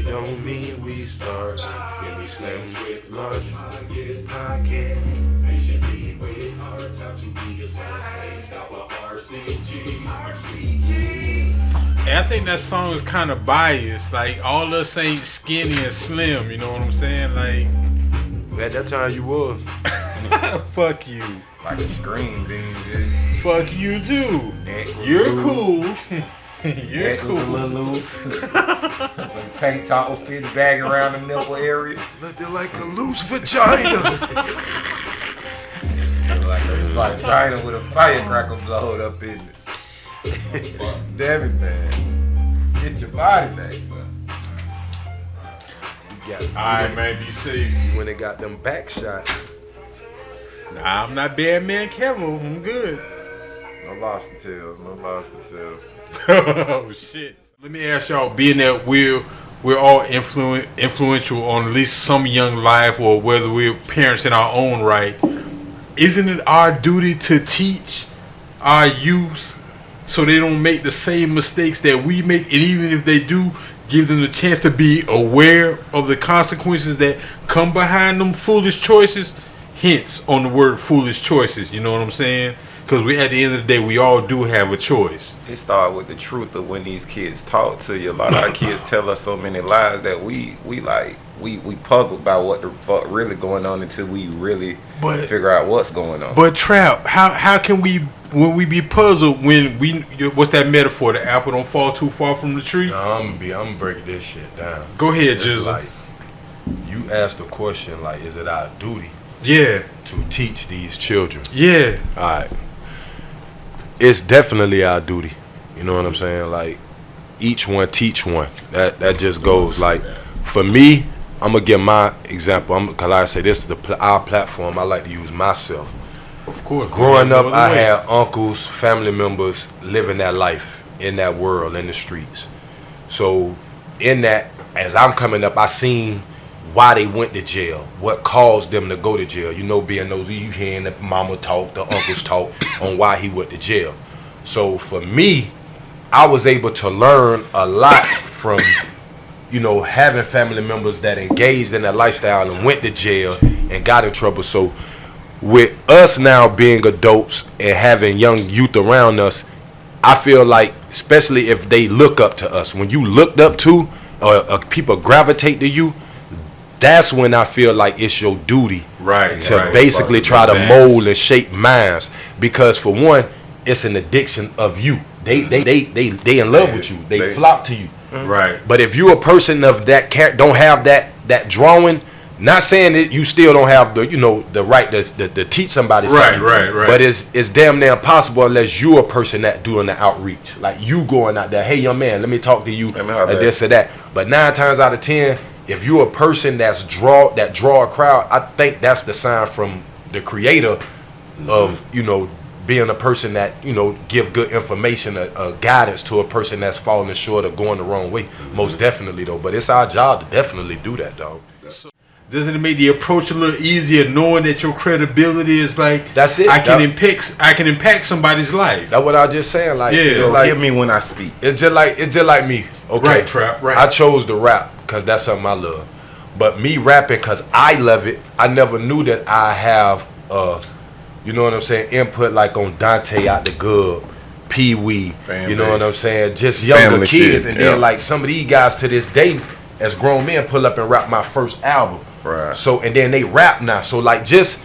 don't mean we start. Give me slim with lunch. I can patiently wait. Our time to be is one place. Stop for RCG. RCG. And I think that song is kind of biased. Like, all us ain't skinny and slim, you know what I'm saying? Like, At that time you was. fuck you. Like a scream being good. Fuck you too. Neck was You're loose. cool. You're Neck was a cool. little loose. The tank top was fitting bag around the nipple area. Nothing like a loose vagina. Like a vagina with a firecracker blowed up in it. Damn it, man. Get your body back, son. You got, Alright, man, be safe. when they got them back shots. Nah, I'm not bad man Kevin. I'm good. No lost to tell. No lost to tell. Oh shit. Let me ask y'all, being that we're all influential on at least some young life, or whether we're parents in our own right, isn't it our duty to teach our youth so they don't make the same mistakes that we make, and even if they do, give them the chance to be aware of the consequences that come behind them foolish choices? Hence on the word foolish choices, you know what I'm saying? Because we, at the end of the day, we all do have a choice. It started with the truth of when these kids talk to you. A lot of our kids tell us so many lies that we puzzled by what the fuck really going on until we really figure out what's going on. But Trap, how can we, when we be puzzled, when we, what's that metaphor? The apple don't fall too far from the tree. No, I'm gonna break this shit down. Go ahead, It's Jizzle. like, you asked the question, like, is it our duty Yeah, to teach these children? yeah. All right. It's definitely our duty. You know what I'm saying? Like, each one teach one. That just goes. Like, for me, I'm gonna give my example. Cause like I say, this is our platform. I like to use myself. Of course. Growing up, No I other way. had uncles, family members living that life in that world, in the streets. So, in that, as I'm coming up, I seen why they went to jail, what caused them to go to jail. You know, being nosy, you hearing the mama talk, the uncles talk on why he went to jail. So for me, I was able to learn a lot from, you know, having family members that engaged in that lifestyle and went to jail and got in trouble. So with us now being adults and having young youth around us, I feel like, especially if they look up to us, when you looked up to or people gravitate to you, that's when I feel like it's your duty to basically try to mold and shape minds. Because for one, it's an addiction of you. They in love with you. They flock to you. Right. But if you're a person of that don't have that drawing, not saying that you still don't have the, you know, the right to teach somebody something. Right. But it's damn near impossible unless you're a person that doing the outreach. Like you going out there, hey young man, let me talk to you, and this or that. But 9 times out of 10, if you're a person that draw a crowd, I think that's the sign from the creator of, you know, being a person that, you know, give good information, a guidance to a person that's falling short or going the wrong way. Most definitely though. But it's our job to definitely do that, dog. Doesn't it make the approach a little easier knowing that your credibility is like, that's it? I can impact somebody's life. That's what I was just saying. Like, yeah, it's like, hear me when I speak. It's just like me. Okay, right, Trap. Right. I chose to rap because that's something I love. But me rapping because I love it, I never knew that I have, you know what I'm saying, input like on Dante Out the Gub, Pee Wee, you know what I'm saying, just younger Family kids. shit, And then like some of these guys to this day, as grown men, pull up and rap my first album. Right. So, and then they rap now. So like just,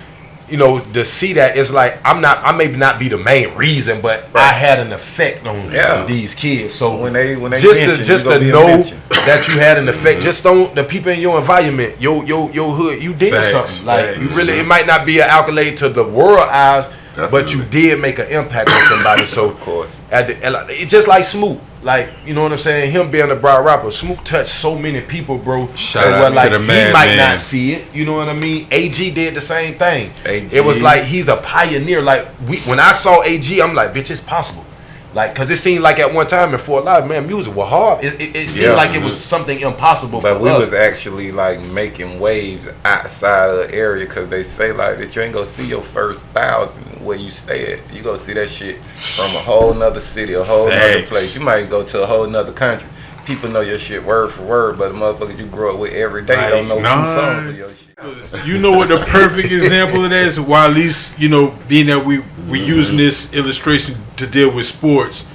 you know, to see that, it's like I may not be the main reason, but I had an effect on these kids. So when they just to know that you had an effect, just on the people in your environment, your hood, you did something. Like you really, it might not be an accolade to the world eyes, but you did make an impact on somebody. So of course, it's just like Smoot. Like, you know what I'm saying? Him being a broad rapper, Smoot touched so many people, bro. Shout out like, to the man, he might not see it. You know what I mean? AG did the same thing. AG. It was like he's a pioneer. Like when I saw AG, I'm like, bitch, it's possible. Like, cause it seemed like at one time in Fort Lauderdale, man, music was hard. It seemed like it was something impossible but for we us. was actually like making waves outside of the area, cause they say like that you ain't gonna see your first 1,000 where you stay at. You gonna see that shit from a whole nother city, a whole nother place. You might go to a whole nother country. people know your shit word for word, but the motherfuckers you grow up with every day don't know 2 songs of your shit. You know what the perfect example of that is? Why, at least, you know, being that we using this illustration to deal with sports,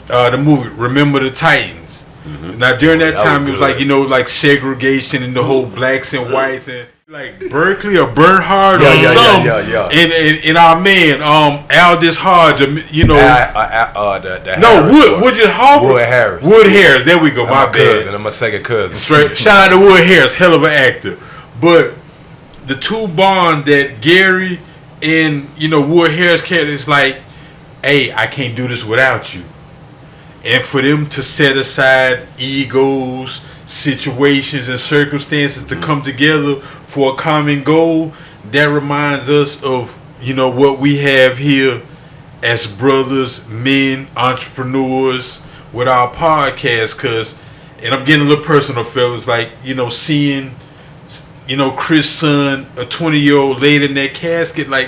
the movie Remember the Titans. Now during that time, it was like, you know, like segregation and the whole blacks and whites and like Berkeley or Bernhard or something. And our man, Aldous Hodge, you know, Wood Harris. Wood Harris. There we go. My bad. Cousin. I'm my second cousin. Straight. Shout out to Wood Harris, hell of an actor. But the two bond that Gary and, you know, Wood Harris character is like, hey, I can't do this without you. And for them to set aside egos, situations, and circumstances to come together for a common goal, that reminds us of, you know, what we have here as brothers, men, entrepreneurs with our podcast. Cause, and I'm getting a little personal, fellas, like, you know, seeing, you know, Chris' son, a 20-year-old laid in that casket, like,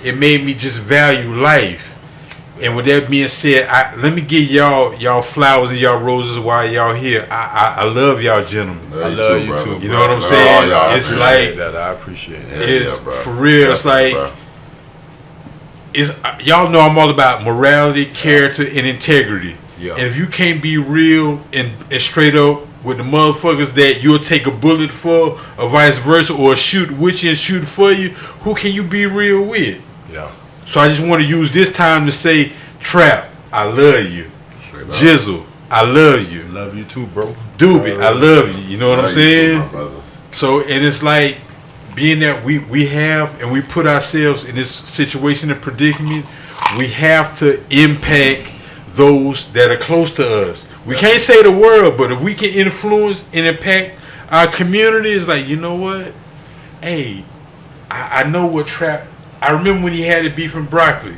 it made me just value life. And with that being said, let me give y'all flowers and y'all roses while y'all here. I love y'all gentlemen. I love you too. You know what I'm saying? It's like that. I appreciate it. It's for real. It's like y'all know I'm all about morality, character, and integrity. Yeah. And if you can't be real and straight up with the motherfuckers that you'll take a bullet for, or vice versa, or shoot with you and shoot for you, who can you be real with? Yeah. So I just want to use this time to say, Trap, I love you. Jizzle, I love you. Love you too, bro. Doobie, I love you. You know what I'm saying? So, and it's like, being that we have and we put ourselves in this situation and predicament, we have to impact those that are close to us. We can't say the world, but if we can influence and impact our community, it's like, you know what? Hey, I know what Trap. I remember when he had it beef from Broccoli.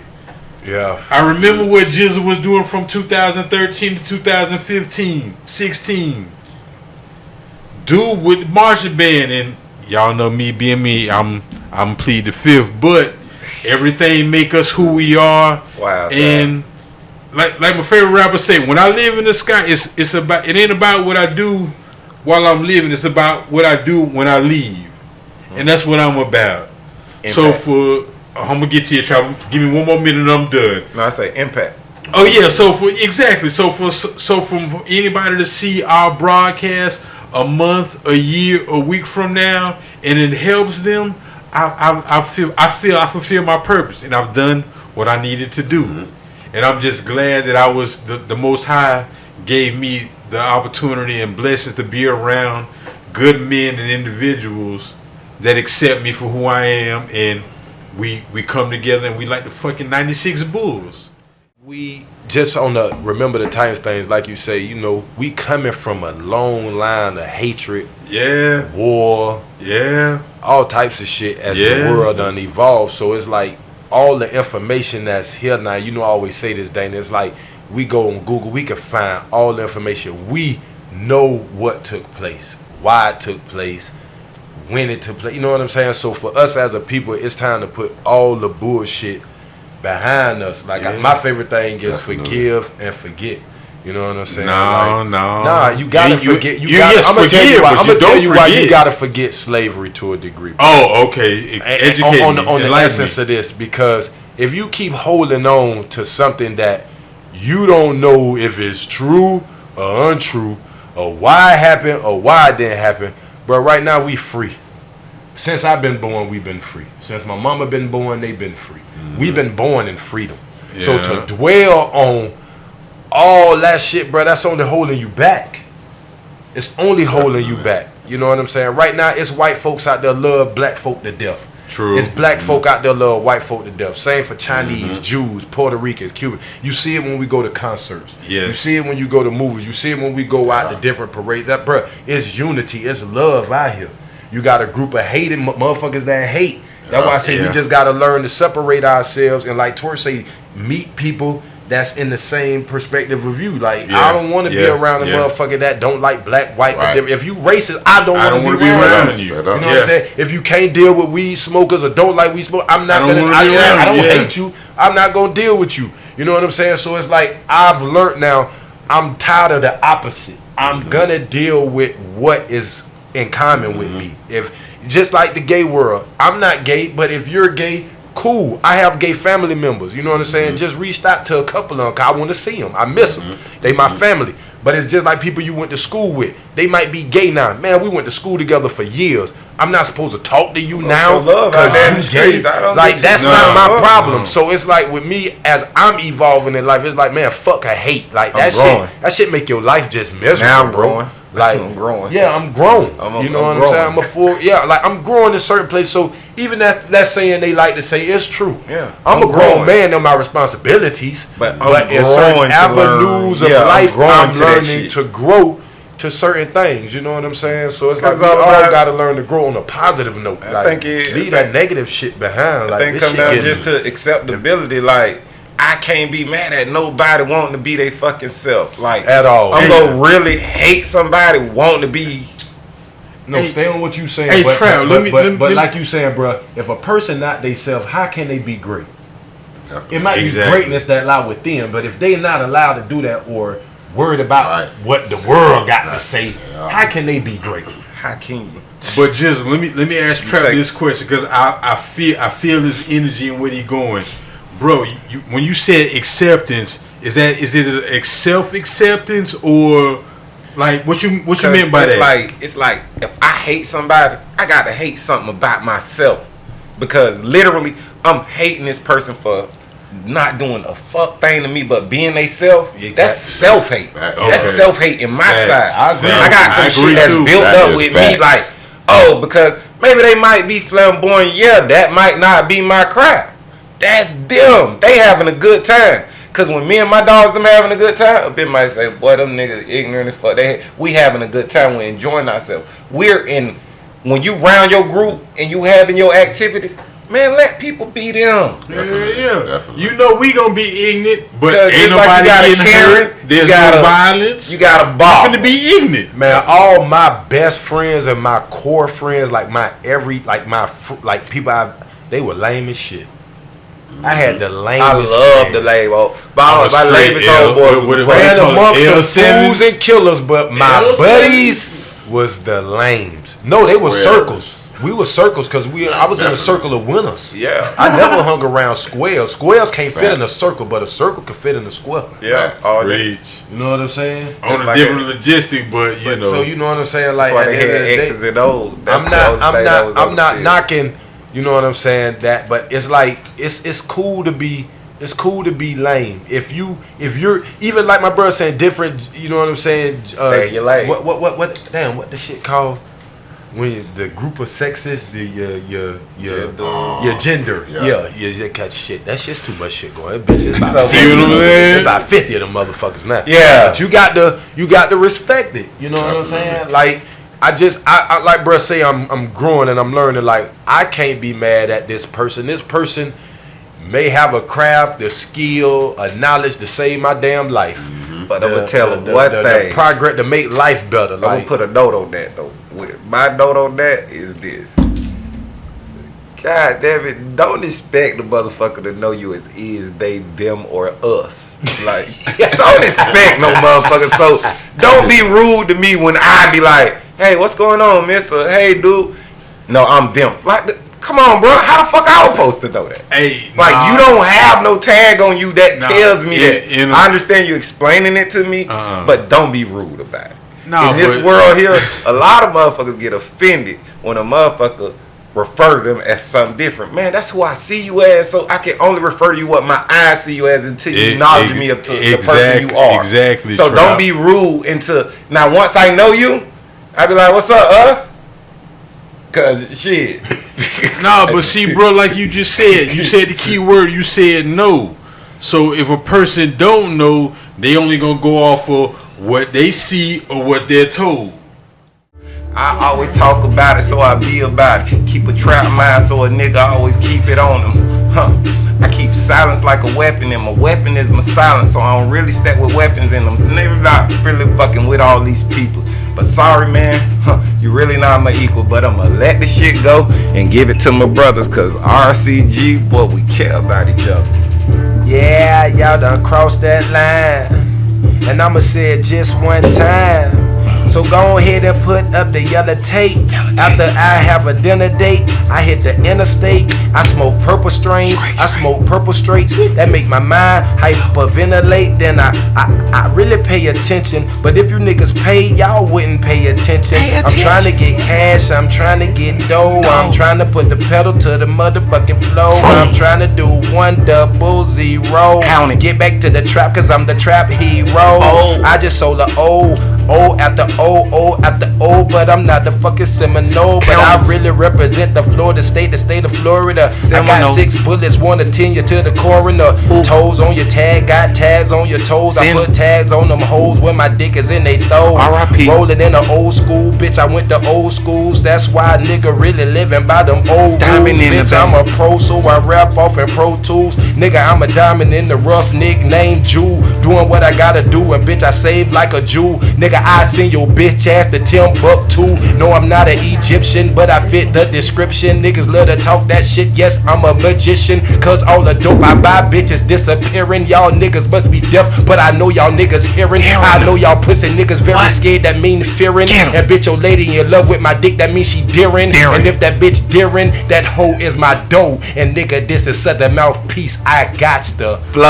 Yeah. I remember what Jizzle was doing from 2013 to 2015, 16. Dude with the Marshall Band, and y'all know me being me, I'm plead the fifth, but everything make us who we are. Wow. And like my favorite rapper say, when I live in the sky, it's about, it ain't about what I do while I'm living, it's about what I do when I leave. And that's what I'm about. Impact. So for I'm gonna get to your trouble. Give me one more minute and I'm done. No, I say impact. Oh yeah, so for from anybody to see our broadcast a month, a year, a week from now, and it helps them, I feel I fulfill my purpose, and I've done what I needed to do. And I'm just glad that I was the Most High gave me the opportunity and blessings to be around good men and individuals that accept me for who I am, and we come together and we like the fucking 96 Bulls. We just on the Remember the Titans things, like you say, you know, we coming from a long line of hatred, war, all types of shit as the world done evolved. So it's like all the information that's here now, you know, I always say this, Dana, it's like we go on Google, we can find all the information. We know what took place, why it took place, when it took place, you know what I'm saying? So for us as a people, it's time to put all the bullshit behind us. Like my favorite thing is forgive and forget. You know what I'm saying? Nah, you gotta forget. I'm gonna tell you why you gotta forget slavery to a degree. Oh, okay. Educate on the essence of this, because if you keep holding on to something that you don't know if it's true or untrue, or why it happened or why it didn't happen, but right now we free. Since I've been born, we've been free. Since my mama been born, they've been free. We've been born in freedom. So to dwell on all that shit, bro, that's only holding you back. It's only holding you back. You know what I'm saying? Right now, it's white folks out there love black folk to death. True. It's black folk out there love white folk to death. Same for Chinese, Jews, Puerto Ricans, Cubans. You see it when we go to concerts. Yes. You see it when you go to movies. You see it when we go out to different parades. That, bro, it's unity. It's love out here. You got a group of hating motherfuckers that hate. That's why I say we just got to learn to separate ourselves. And like Tor say, meet people that's in the same perspective of you. Like, I don't want to be around a motherfucker that don't like black, white. Right. If you racist, I don't want to be around you. You know what I'm saying? If you can't deal with weed smokers or don't like weed smokers, I'm not going to, I don't hate you. I'm not going to deal with you. You know what I'm saying? So it's like, I've learned now, I'm tired of the opposite. I'm gonna deal with what is in common with me. If just like the gay world, I'm not gay, but if you're gay, cool. I have gay family members. You know what I'm saying? Just reached out to a couple of them 'cause I want to see them. I miss them. They my family. But it's just like people you went to school with. They might be gay now. Man, we went to school together for years. I'm not supposed to talk to you now because you gay. Like, that's not my problem. So it's like with me, as I'm evolving in life, it's like, man, fuck I hate. Like, that shit make your life just miserable. Now I'm growing. Like, I'm growing. Yeah, I'm grown. You know what I'm saying? I'm a full, like I'm growing in certain place. So even that saying they like to say is true. Yeah, I'm a grown man in my responsibilities, but in certain avenues of life, I'm learning to grow to certain things. You know what I'm saying? So it's like we all got to learn to grow on a positive note. Like, leave that negative shit behind. I think come down just to acceptability. Like, I can't be mad at nobody wanting to be their fucking self. Like, at all. I'm gonna really hate somebody wanting to be. No, stay on what you saying. Hey, but, Trav, but like you saying, bro, if a person not they self, how can they be great? It might be greatness that lie within, but if they not allowed to do that or worried about what the world got to say, how can they be great? How can you? But just let me ask Trav this question, because I feel his energy and where he going. Bro, when you said acceptance, is it a self-acceptance or like what you meant by that? It's like if I hate somebody, I gotta hate something about myself, because literally I'm hating this person for not doing a fuck thing to me but being they self. That's self-hate. That's self-hate in my side. I got some shit that's built up with me, like, because maybe they might be flamboyant, that might not be my crowd. That's them. They having a good time. Cause when me and my dogs them having a good time, a bit might say, boy, them niggas ignorant as fuck. We having a good time. We're enjoying ourselves. When you round your group and you having your activities, man, let people be them. Yeah. You know we gonna be ignorant, but ain't nobody like getting hurt. There's no violence. You got a ball. I'm finna be ignorant. Man, all my best friends and my core friends, people they were lame as shit. I had the lamest. I love the lame. My lamest homeboy ran amongst some fools and killers, but my buddies was the lames. No, they were circles. We were circles because I was in a circle of winners. Yeah. I never hung around squares. Squares can't fit in a circle, but a circle can fit in a square. Yeah. You know what I'm saying? On a different logistic, but you know. So you know what I'm saying? Like, that's why they had X's and O's. I'm not knocking. You know what I'm saying? That, but it's like it's cool to be lame. If you're even like my brother saying different. You know what I'm saying? Stay in your lane. What? Damn, what the shit called? When the group of sexes, your gender. Yeah, catch shit. That shit's too much shit going. That bitch is about it's about 50 of them motherfuckers now. Yeah, but you got to respect it. You know what I'm saying? Like. I like bruh say I'm growing and I'm learning. Like, I can't be mad at this person. This person may have a craft, a skill, a knowledge to save my damn life. But I'm gonna tell them one thing. The progress to make life better. I'm gonna put a note on that though. My note on that is this. God damn it! Don't expect the motherfucker to know you as is, they, them, or us. Like, don't expect no motherfucker. So don't be rude to me when I be like, hey, what's going on, miss? Or, hey, dude. No, I'm them. Like, come on, bro. How the fuck I was supposed to know that? Hey, you don't have no tag on you that tells me that. I understand you explaining it to me, but don't be rude about it. In this world here, a lot of motherfuckers get offended when a motherfucker refer to them as something different. Man, that's who I see you as, so I can only refer to you what my eyes see you as until you acknowledge me up to the person you are. Exactly. So don't be rude now once I know you, I be like, what's up, us? Cause shit. Nah, but see, bro, like you just said, you said the key word, you said no. So if a person don't know, they only gonna go off of what they see or what they're told. I always talk about it, so I be about it. Keep a trap mind, so a nigga always keep it on them. I keep silence like a weapon, and my weapon is my silence, so I don't really stack with weapons in them. Never not really fucking with all these people. But sorry, man, you really not my equal, but I'ma let the shit go and give it to my brothers, cause RCG, boy, we care about each other. Yeah, y'all done crossed that line, and I'ma say it just one time. So go ahead and put up the yellow tape. After I have a dinner date, I hit the interstate. I smoke purple strains, I smoke purple straights. That make my mind hyperventilate. Then I really pay attention. But if you niggas paid, y'all wouldn't pay attention. I'm trying to get cash, I'm trying to get dough. I'm trying to put the pedal to the motherfucking flow. I'm trying to do 100. Get back to the trap, cause I'm the trap hero. I just sold a O after O after O, but I'm not the fucking Seminole. But I really represent the Florida state, the state of Florida. I got 6 bullets, wanna 10 you to the coroner. Toes on your tag, got tags on your toes. I put tags on them hoes when my dick is in they throat. Rolling in the old school, bitch. I went to old schools. That's why a nigga really living by them old rules. Bitch, I'm a pro, so I rap off in Pro Tools. Nigga, I'm a diamond in the rough, nickname Jew. Doing what I gotta do, and bitch, I save like a Jew. Nigga, I send your bitch ass to Timbuktu. No, I'm not an Egyptian, but I fit the description. Niggas love to talk that shit, yes, I'm a magician. Cause all the dope I buy, bitches disappearing. Y'all niggas must be deaf, but I know y'all niggas hearing. I know y'all pussy niggas very scared, that mean fearing. And bitch, your lady in love with my dick, that means she daring. And if that bitch daring, that hoe is my dough. And nigga, this is Southern Mouthpiece, I got the flow.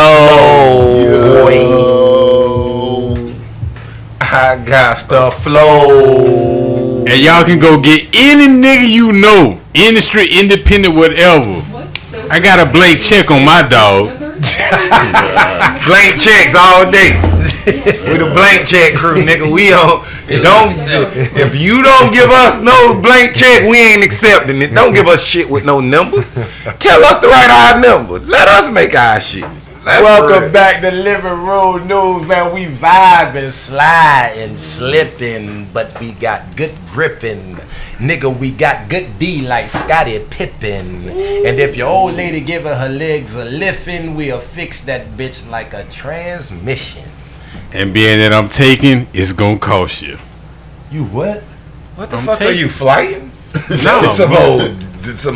I got the flow. And y'all can go get any nigga you know, industry, independent, whatever. I got a blank check on my dog. Blank checks all day. We the blank check crew, nigga. We don't if you don't give us no blank check, we ain't accepting it. Don't give us shit with no numbers. Tell us to write our number. Let us make our shit. Welcome back to Living Room News, man. We vibing, sliding, slipping, but we got good gripping. Nigga, we got good D like Scottie Pippen. And if your old lady giving her legs a lifting, we'll fix that bitch like a transmission. And being that I'm taking, it's gonna cost you. You what? What the fuck are you flying? No, some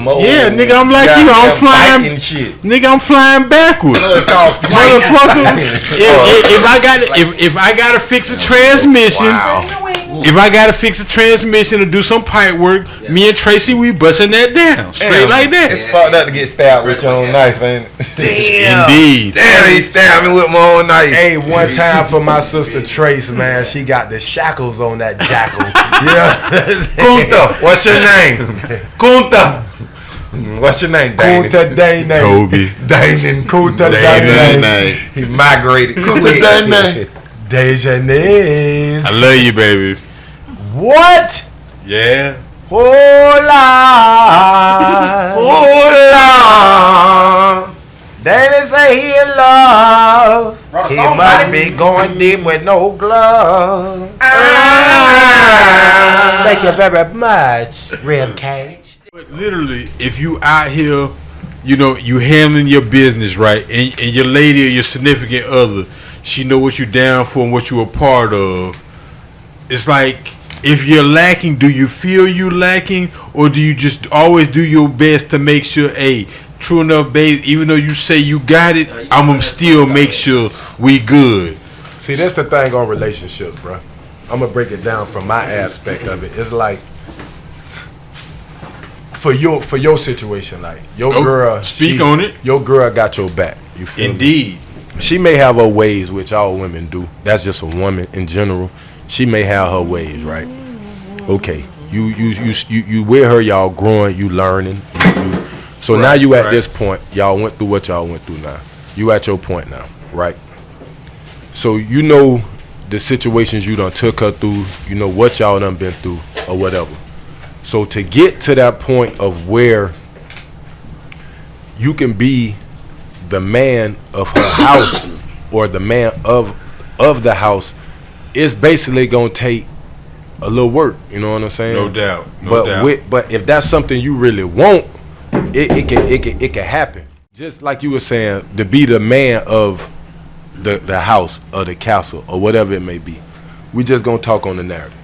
old yeah, nigga, I'm like you. I'm flying. Nigga, I'm flying backwards. Motherfucker. If I gotta fix a transmission, if I gotta fix a transmission or do some pipe work, me and Tracy, we busting that down straight like that. It's fucked up to get stabbed with your own knife, ain't it? Damn. Indeed. Damn, he stabbed me with my own knife. Hey, one time for my sister Trace, man, she got the shackles on that jackal. Yeah. Kunta, what's your name? Kunta. What's your name? Kunta Dane. Toby. Dane. Kunta Dane. He migrated. Kunta Dane. Dejanese. I love you, baby. What? Yeah. Hola. Hola. Danny say he in love. He must be going deep with no glove. Thank you very much, Rib Cage. But literally, if you out here, you know, you handling your business right, and your lady or your significant other, she know what you down for and what you a part of. It's like, if you're lacking, do you feel you lacking, or do you just always do your best to make sure, hey, true enough, babe, even though you say you got it, I'm gonna still make sure we good. See, that's the thing on relationships, bro. I'm gonna break it down from my aspect of it. It's like, for your situation, like your girl, speak on it. Your girl got your back. You feel Indeed. me? She may have her ways, which all women do. That's just a woman in general. She may have her ways, right? Okay, you with her, y'all growing, you learning. So now you at this point, y'all went through what y'all went through now. You at your point now, right? So you know the situations you done took her through, you know what y'all done been through or whatever. So to get to that point of where you can be the man of her house or the man of the house, it's basically gonna take a little work, you know what I'm saying? No doubt. But if that's something you really want, it can happen. Just like you were saying, to be the man of the house or the castle or whatever it may be. We just gonna talk on the narrative.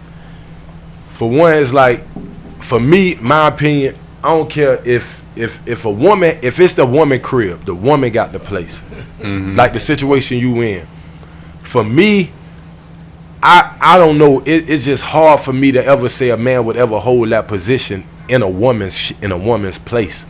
For one, it's like, for me, my opinion, I don't care if a woman, if it's the woman crib, the woman got the place. Mm-hmm. Like the situation you in. For me, I don't know. It's just hard for me to ever say a man would ever hold that position in a woman's place.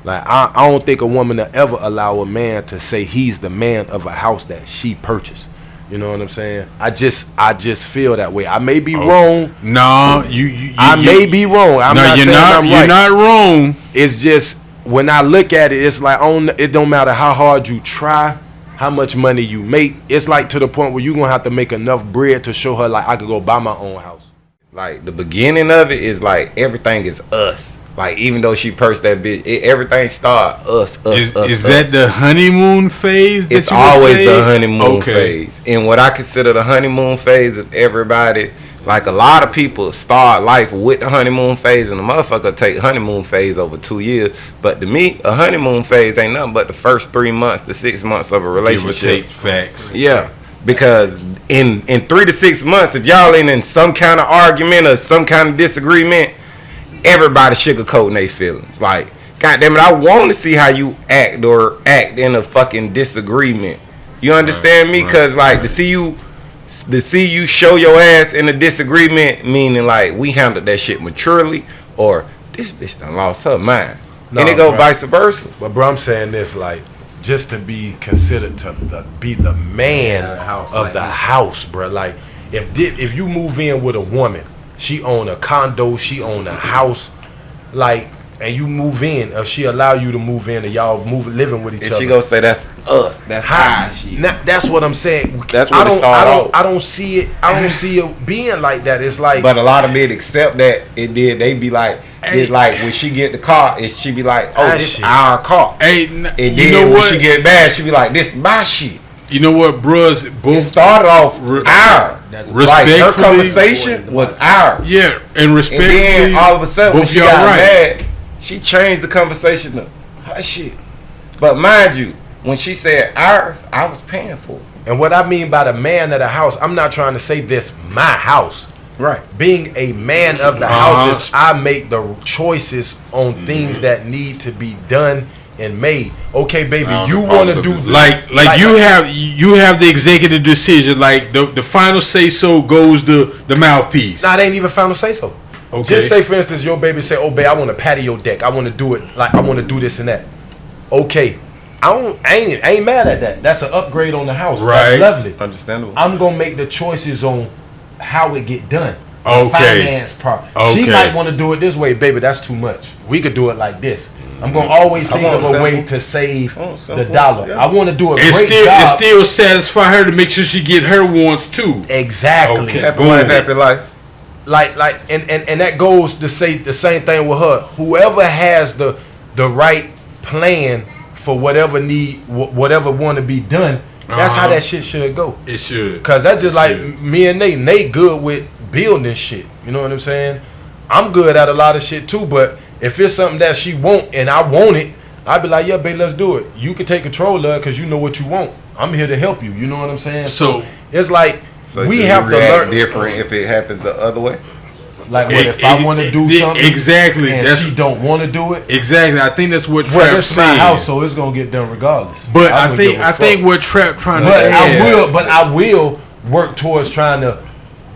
Like I don't think a woman will ever allow a man to say he's the man of a house that she purchased. You know what I'm saying? I just feel that way. I may be wrong. No, I may be wrong. I'm not saying I'm right. You're not wrong. It's just when I look at it, it's like it don't matter how hard you try, how much money you make. It's like to the point where you're gonna have to make enough bread to show her like I could go buy my own house. Like the beginning of it is like everything is us. Like even though she purchased that bitch, everything start us. Is that the honeymoon phase? It's always the honeymoon phase. And what I consider the honeymoon phase of everybody, like a lot of people start life with the honeymoon phase, and the motherfucker take honeymoon phase over 2 years. But to me, a honeymoon phase ain't nothing but the first 3 months to 6 months of a relationship. Give or take facts. Yeah. Because in 3 to 6 months, if y'all ain't in some kind of argument or some kind of disagreement, everybody sugarcoating their feelings. Like, goddamn it, I want to see how you act in a fucking disagreement. You understand me? Because like to see you show your ass in a disagreement, meaning like we handled that shit maturely, or this bitch done lost her mind, and it go vice versa. But bro, I'm saying this like just to be considered to be the man of the house, bro. Like if you move in with a woman. She own a condo, she own a house, like, and you move in, or she allow you to move in, and y'all living with each other. And she gonna say that's us, that's how she. That's what I'm saying. That's what I don't see it. I don't see it being like that. It's like, but a lot of men accept that it did. They be like, it's like when she get the car, she be like, oh, this our car. Hey, and then when she get mad, she be like, this my shit. You know what, bros? It started off our. Like her conversation was ours. Yeah, and respectfully. And then all of a sudden, when she got mad, she changed the conversation to her shit. But mind you, when she said ours, I was paying for it. And what I mean by the man of the house, I'm not trying to say this my house. Right. Being a man of the house is I make the choices on things that need to be done and made. Okay, baby, you want to do like you have the executive decision. Like the final say so goes the mouthpiece. Nah, it ain't even final say so. Okay. Just say for instance, your baby say, "Oh, babe, I want a patio deck. I want to do it. Like I want to do this and that." Okay, I ain't mad at that. That's an upgrade on the house. Right. That's lovely. Understandable. I'm gonna make the choices on how it get done. Okay. Finance part. Okay. She might want to do it this way, baby. That's too much. We could do it like this. I'm gonna always think of a way to save the dollar. Yeah. I want to do a great job. It still satisfy her to make sure she get her wants too. Exactly. Okay. Happy life. Like and that goes to say the same thing with her. Whoever has the right plan for whatever want to be done, that's how that shit should go. It should. Cause that's just like me and Nate good with building shit. You know what I'm saying? I'm good at a lot of shit too, but if it's something that she want and I want it, I'd be like, yeah, babe, let's do it. You can take control of it because you know what you want. I'm here to help you. You know what I'm saying? So it's like we have to learn different if it happens the other way. Like what if I want to do something exactly and she don't want to do it? Exactly. I think that's what Trap's saying. It's my house, so it's gonna get done regardless. But I think what Trap trying to I will work towards trying to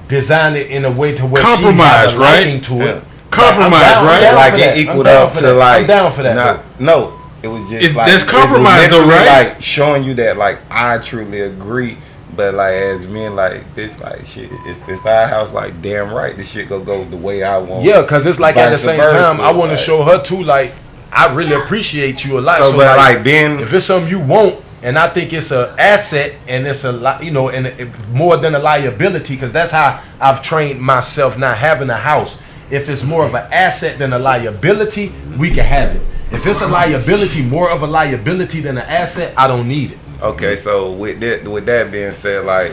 design it in a way to where compromise, she has a right? liking to it. Compromise, right? Like it equaled up to like. I'm down for that. No, it was just like there's compromise though, right? Like showing you that like I truly agree, but like as men like this, like shit. If it's our house, like damn right, this shit go the way I want. Yeah, because it's like at the same time, I want to show her too. Like I really appreciate you a lot. So but like then, if it's something you want. And I think it's an asset, and it's and more than a liability, because that's how I've trained myself. Not having a house, if it's more of an asset than a liability, we can have it. If it's a liability, more of a liability than an asset, I don't need it. Okay, so with that being said, like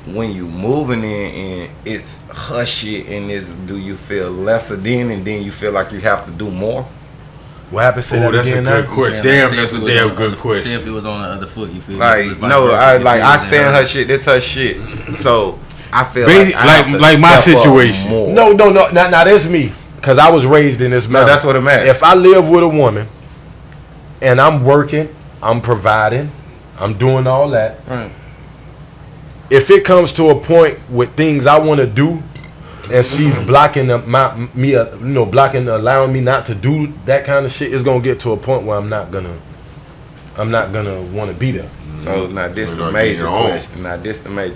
when you moving in and it's her shit, and do you feel lesser then, and then you feel like you have to do more? What happened? Say that that's again. A good question. Damn, that's a damn good question. See if it was on the other foot, you feel like no, I stand her shit. This her shit. So I feel like my situation. No. Now that's me, cause I was raised in this manner. No, that's what it meant. If I live with a woman, and I'm working, I'm providing, I'm doing all that. Right. if it comes to a point with things I want to do, and she's blocking blocking, allowing me not to do that kind of shit, it's gonna get to a point where I'm not gonna want to be there. So now this is the major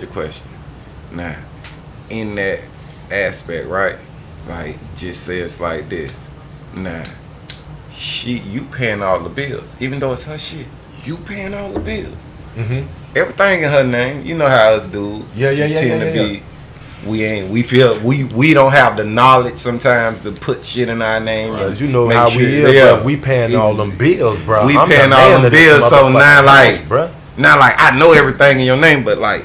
question. Now, in that aspect, right? Like, just say it's like this. Now, you paying all the bills, even though it's her shit. You paying all the bills. Everything in her name. You know how us dudes. Tend to be. We feel we don't have the knowledge sometimes to put shit in our name. Right. You know how we is, bro. We paying all them bills, bro. We paying all them bills, so now like, I know everything in your name, but like,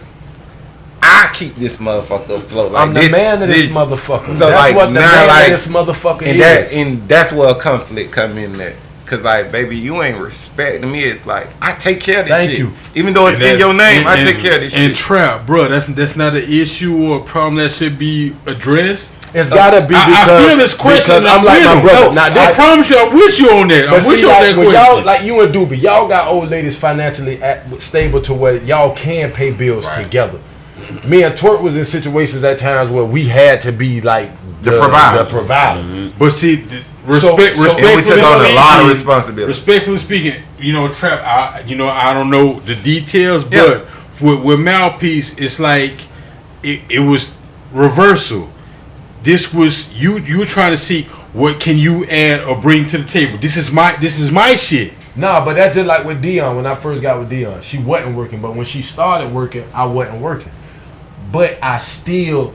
I keep this motherfucker afloat. Like, I'm the man of this motherfucker. So that's like what the now, man like of this motherfucker and is. And that's where a conflict come in there. Cause like, baby, you ain't respecting me. It's like, I take care of this shit. Thank you. Even though it's in your name, I take care of this shit. And Trap, bro, that's not an issue or a problem that should be addressed. It's gotta be because I feel this question. I'm like my brother. Now, I promise you, I'm with you on that. I'm with you on that question. Y'all, like you and Doobie, y'all got old ladies financially stable to where y'all can pay bills together. Me and Twerk was in situations at times where we had to be like the provider. But see, respectfully we took on a lot of responsibility. Respectfully speaking, Trap, I don't know the details, but with Mouthpiece, it's like it was reversal. This was you trying to see what can you add or bring to the table. This is my shit. Nah, but that's just like with Dion. When I first got with Dion, she wasn't working, but when she started working, I wasn't working. But I still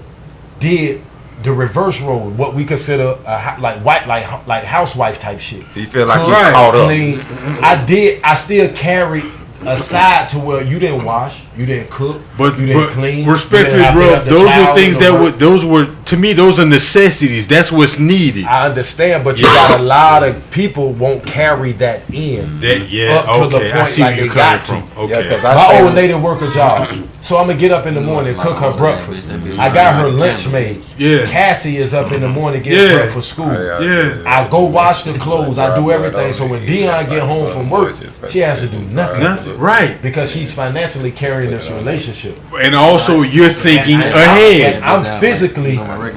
did the reverse role, what we consider like housewife type shit. You feel like you caught up? I still carried a side to where you didn't wash, you didn't cook, you didn't clean. Respectfully, bro, those were things those were to me. Those are necessities. That's what's needed. I understand, but you got a lot of people won't carry that in. To the point I see like where you're coming from. Okay, my old lady work a job, so I'm gonna get up in the morning and cook her breakfast. I got her lunch made. Cassie is up in the morning getting bread for school. I go wash the clothes. I do everything. So when Dion get home from work, she has to do nothing. Right. Because she's financially carrying this relationship. And also you're thinking ahead. I'm physically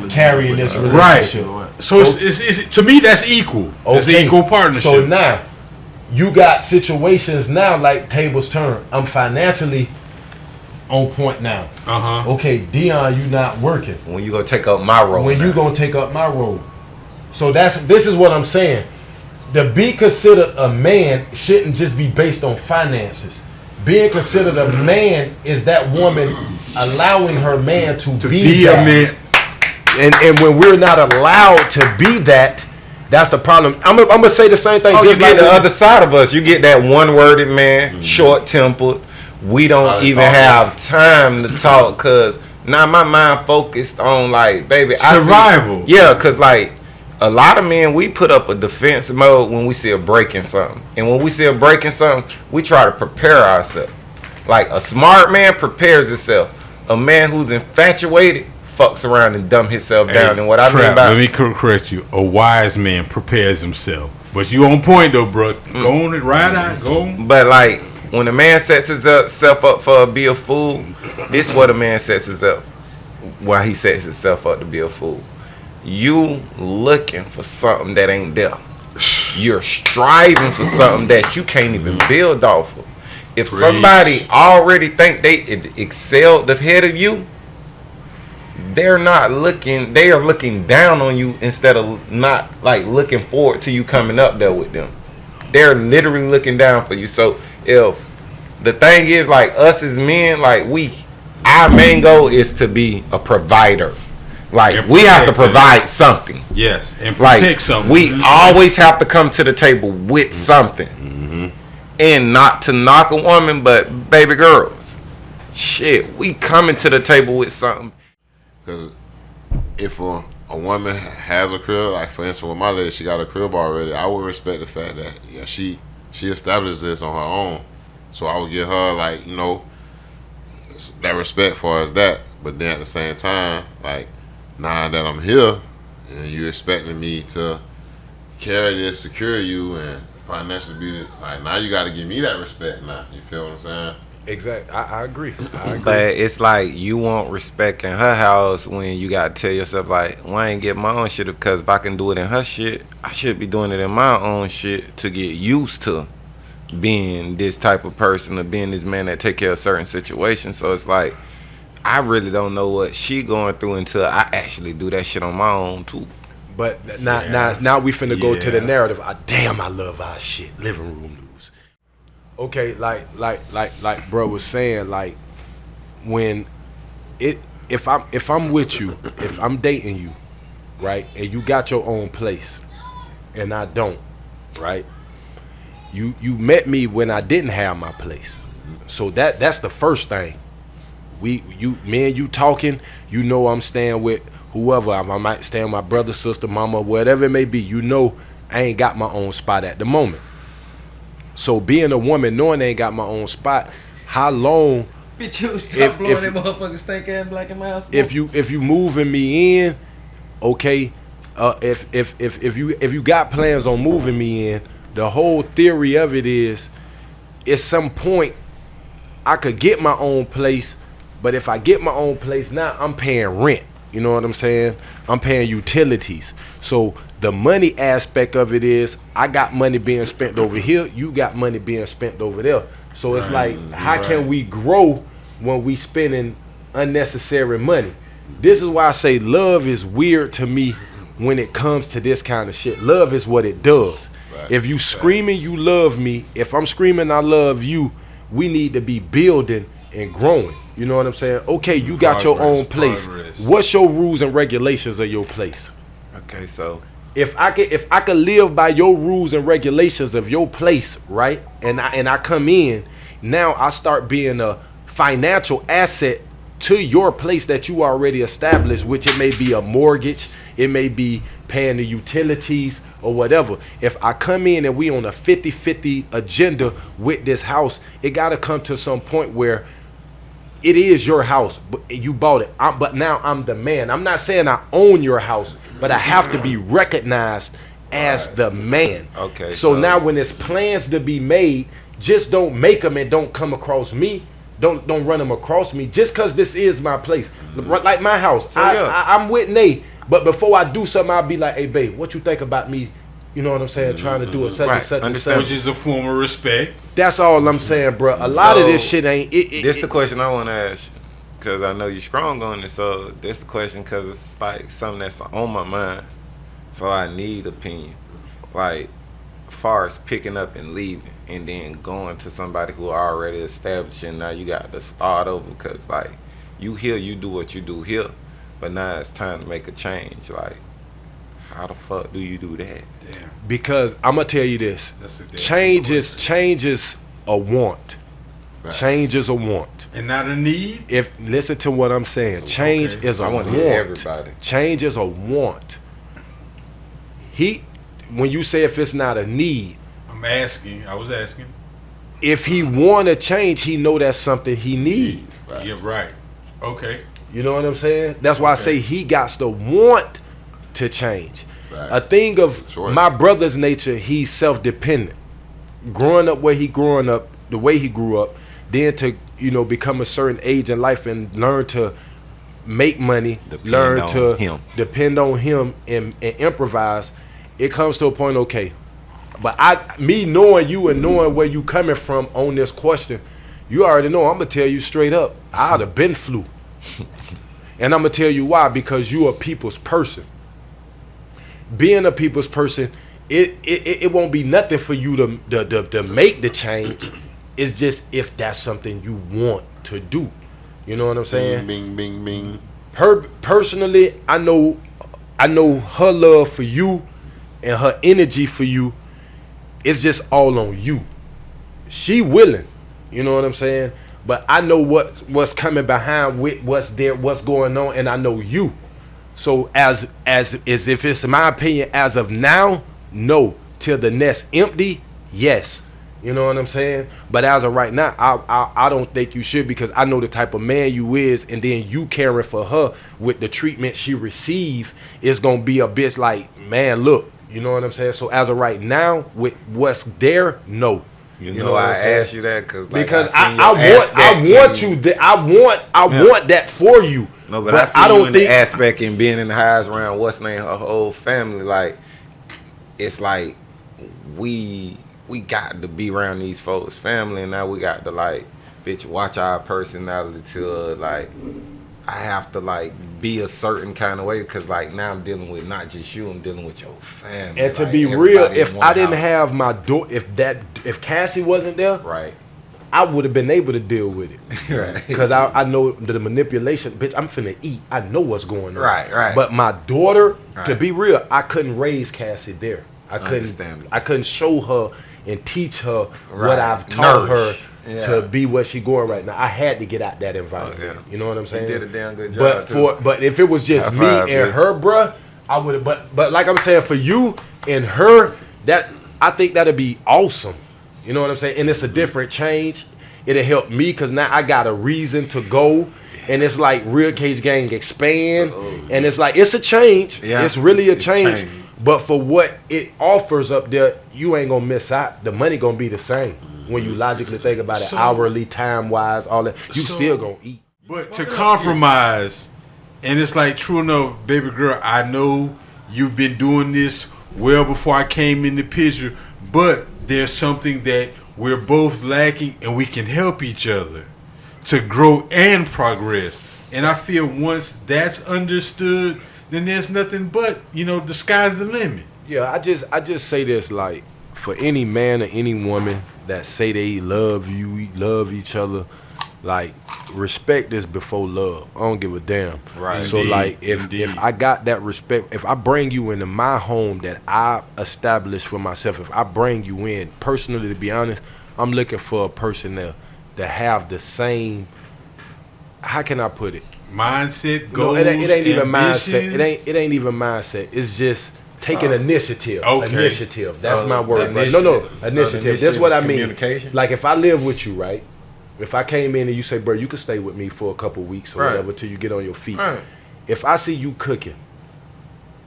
carrying this relationship. Right. So it's to me that's equal. It's an equal partnership. So now you got situations now like tables turn. I'm financially on point now. Okay, Dion, you not working. When you gonna take up my role? When you gonna take up my role? So this is what I'm saying. To be considered a man shouldn't just be based on finances. Being considered a man is that woman allowing her man to be that. A man. And when we're not allowed to be that, that's the problem. I'm gonna say the same thing. Oh, just you like get the other side of us. You get that one-worded man, short-tempered. We don't even have time to talk because now my mind focused on like, baby, survival. Because like a lot of men, we put up a defense mode when we see a break in something. And when we see a break in something, we try to prepare ourselves. Like a smart man prepares himself. A man who's infatuated fucks around and dumb himself down. And what I mean by... Let me correct you. A wise man prepares himself. But you on point though, bro. Go on it, ride out, go on. But like, when a man sets himself up for be a fool, this is what a man sets himself... Why he sets himself up to be a fool. You looking for something that ain't there. You're striving for something that you can't even build off of. If somebody already think they excelled ahead of you, they are looking down on you instead of not like looking forward to you coming up there with them. They're literally looking down for you. So if the thing is like us as men, like our main goal is to be a provider. Like we have to provide something. Yes, and protect something. We always have to come to the table with something, and not to knock a woman, but baby girls, shit, we coming to the table with something. Because if a woman has a crib, like for instance with my lady, she got a crib already, I would respect the fact that she established this on her own, so I would give her like that respect for as that. But then at the same time, like, now that I'm here and you expecting me to carry this, secure you, and financially be like, now you got to give me that respect now. You feel what I'm saying? Exactly. I agree. I agree. But it's like you want respect in her house when you gotta tell yourself like, well, I ain't get my own shit because if I can do it in her shit, I should be doing it in my own shit to get used to being this type of person or being this man that take care of certain situations. So it's like I really don't know what she going through until I actually do that shit on my own too. But now we finna go to the narrative. Damn, I love our shit. Living room news. Okay, like bro was saying, like when if I'm with you, if I'm dating you, right, and you got your own place, and I don't, right? You met me when I didn't have my place, so that's the first thing. Me and you talking, you know I'm staying with whoever. I might stay with my brother, sister, mama, whatever it may be. You know I ain't got my own spot at the moment. So being a woman, knowing I ain't got my own spot, how long? Bitch, you stop blowing that motherfucking stink ass black in my house. If you moving me in, okay. If you got plans on moving me in, the whole theory of it is, at some point, I could get my own place. But if I get my own place now, I'm paying rent. You know what I'm saying? I'm paying utilities. So the money aspect of it is, I got money being spent over here. You got money being spent over there. So it's like, how can we grow when we spending unnecessary money? This is why I say love is weird to me when it comes to this kind of shit. Love is what it does. Right. If you screaming you love me, if I'm screaming I love you, we need to be building and growing. You know what I'm saying? Okay, you got your own place. What's your rules and regulations of your place? Okay, so if I could live by your rules and regulations of your place, right? And I come in, now I start being a financial asset to your place that you already established, which it may be a mortgage, it may be paying the utilities or whatever. If I come in and we on a 50-50 agenda with this house, it got to come to some point where it is your house, but you bought it. But now I'm the man. I'm not saying I own your house, but I have to be recognized as the man. Okay. So now when there's plans to be made, just don't make them and don't come across me. Don't run them across me. Just because this is my place, like my house. I'm with Nate, but before I do something, I'll be like, "Hey, babe, what you think about me?" You know what I'm saying? Trying to do a such and such and such. Which is a form of respect. That's all I'm saying, bro. A lot of this shit ain't. This the question I want to ask you, because I know you're strong on it. So this the question, because it's like something that's on my mind. So I need opinion. Like, as far as picking up and leaving, and then going to somebody who already established, and now you got to start over. Because like, you here, you do what you do here, but now it's time to make a change. Like, how the fuck do you do that? Damn. Because I'm gonna tell you this: change is a want. Right. Change is a want, and not a need. If listen to what I'm saying, change is a want. Everybody. Change is a want. When you say if it's not a need, I was asking. If he want to change, he know that's something he needs. Right. Yeah, right. Okay. You know what I'm saying? That's why I say he got to want to change. Right. A thing of my brother's nature, he's self-dependent. Growing up where he growing up, the way he grew up, then to become a certain age in life and learn to make money, depend on him and improvise. It comes to a point, okay, but me knowing you and knowing where you coming from on this question, you already know I'm gonna tell you straight up, I'd have been flew. And I'm gonna tell you why, because you a people's person. Being a people's person, it won't be nothing for you to make the change. It's just if that's something you want to do. You know what I'm saying? Bing, bing, bing. Personally, I know her love for you and her energy for you. It's just all on you. She willing, you know what I'm saying? But I know what's coming behind with what's there, what's going on, and I know you. So as if it's my opinion, as of now, no. Till the nest empty, yes. You know what I'm saying? But as of right now, I don't think you should, because I know the type of man you is, and then you caring for her with the treatment she received is gonna be a bitch like, man, look, you know what I'm saying? So as of right now, with what's there, no. You know know what I I'm saying? asked you that because I want that for you. No, but I see you in the aspect in being in the highs around what's name her whole family. Like it's like we got to be around these folks' family, and now we got to like bitch watch our personality to like I have to like be a certain kind of way because like now I'm dealing with not just you, I'm dealing with your family. And to like, be real, if I didn't house. have my if Cassie wasn't there, Right. I would have been able to deal with it. Right. Because I know the manipulation, bitch, I'm finna eat. I know what's going on. Right. But my daughter, to Right. be real, I couldn't raise Cassie there. Understandable. I couldn't show her and teach her Right. what I've taught Nourish. her to be what she going right now. I had to get out that environment. Oh, yeah. You know what I'm saying? You did a damn good job. But if it was just High me five, and bitch. her, bruh, I would have. But like I'm saying, for you and her, that I think that'd be awesome. You know what I'm saying? And it's a different change. It'll help me because now I got a reason to go. And it's like Real Cage Gang expand. And it's like, it's a change. Yeah, it's really it's a change. change. But for what it offers up there, you ain't going to miss out. The money going to be the same. When you logically think about it, So- hourly, time-wise, all that, you So- still going to eat. But to compromise, and it's like, true enough, baby girl, I know you've been doing this well before I came in the picture, but there's something that we're both lacking, and we can help each other to grow and progress. And I feel once that's understood, then there's nothing but, the sky's the limit. Yeah, I just say this, like, for any man or any woman that say they love you, love each other, like, respect is before love. I don't give a damn. Right. So Indeed. like if Indeed. I got that respect, if I bring you into my home that I established for myself, if I bring you in personally, to be honest, I'm looking for a person to have the same, how can I put it? Mindset, No, goals, it ain't even ambition. mindset. It ain't even mindset. It's just taking initiative. Okay. Initiative. That's So my word. the No, initiative- initiative. so the That's what I initiative is mean. communication? Like if I live with you, right? If I came in and you say, bro, you could stay with me for a couple weeks or Right. whatever till you get on your feet. Right. If I see you cooking,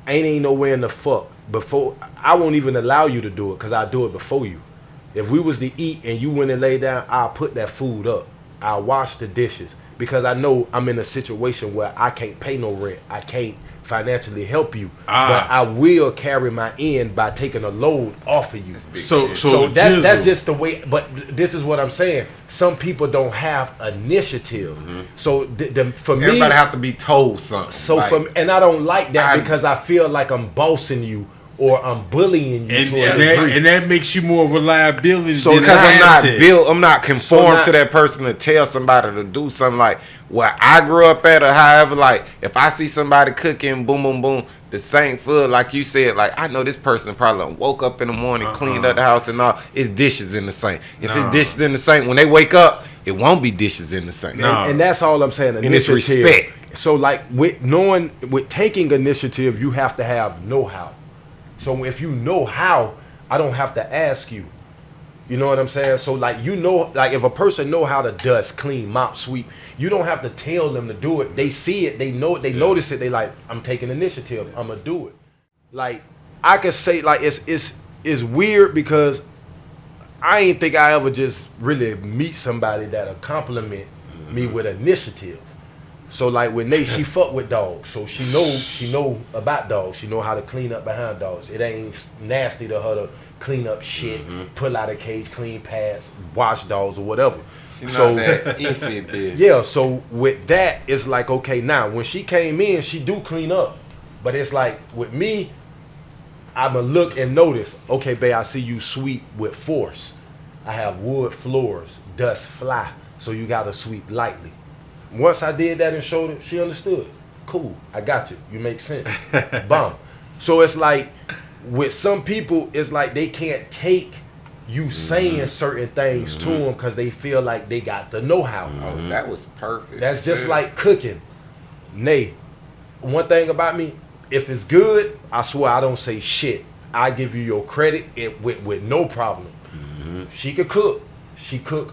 ain't nowhere in the fuck before, I won't even allow you to do it because I do it before you. If we was to eat and you went and lay down, I'll put that food up. I'll wash the dishes because I know I'm in a situation where I can't pay no rent. I can't financially help you, but I will carry my end by taking a load off of you. So that's just the way. But this is what I'm saying. Some people don't have initiative. So for me, Everybody have to be told something. so like, and I don't like that because I feel like I'm bossing you or I'm bullying you to a degree. and that makes you more of a liability. So than because an I'm not asset. built, I'm not conformed now- to that person to tell somebody to do something like where I grew up at or however. Like if I see somebody cooking, boom, boom, boom, the same food, like you said, like I know this person probably done woke up in the morning, cleaned up the house and all. It's dishes in the sink. If it's dishes in the sink, when they wake up, it won't be dishes in the sink. And that's all I'm saying. And it's Initiative. respect. So like with taking initiative, you have to have know-how. So if you know how, I don't have to ask you. You know what I'm saying? So like like if a person know how to dust, clean, mop, sweep, you don't have to tell them to do it. They see it, they know it, they notice it, they like, I'm taking initiative, I'm gonna do it. Like I could say like it's weird because I ain't think I ever just really meet somebody that'll compliment me with initiative. So like with Nate, she fuck with dogs, so she know about dogs. She know how to clean up behind dogs. It ain't nasty to her to clean up shit, pull out a cage, clean pads, wash dogs or whatever. So that iffy bitch. Yeah, so with that, it's like, okay, now when she came in, she do clean up. But it's like with me, I'ma look and notice, okay, babe, I see you sweep with force. I have wood floors, dust fly, so you gotta sweep lightly. Once I did that and showed her, she understood. Cool, I got you. You make sense. Bomb. So it's like with some people, it's like they can't take you saying certain things to them because they feel like they got the know-how. Oh, that was perfect. That's just like cooking. Nay, one thing about me, if it's good, I swear I don't say shit. I give you your credit with no problem. She could cook. She cooked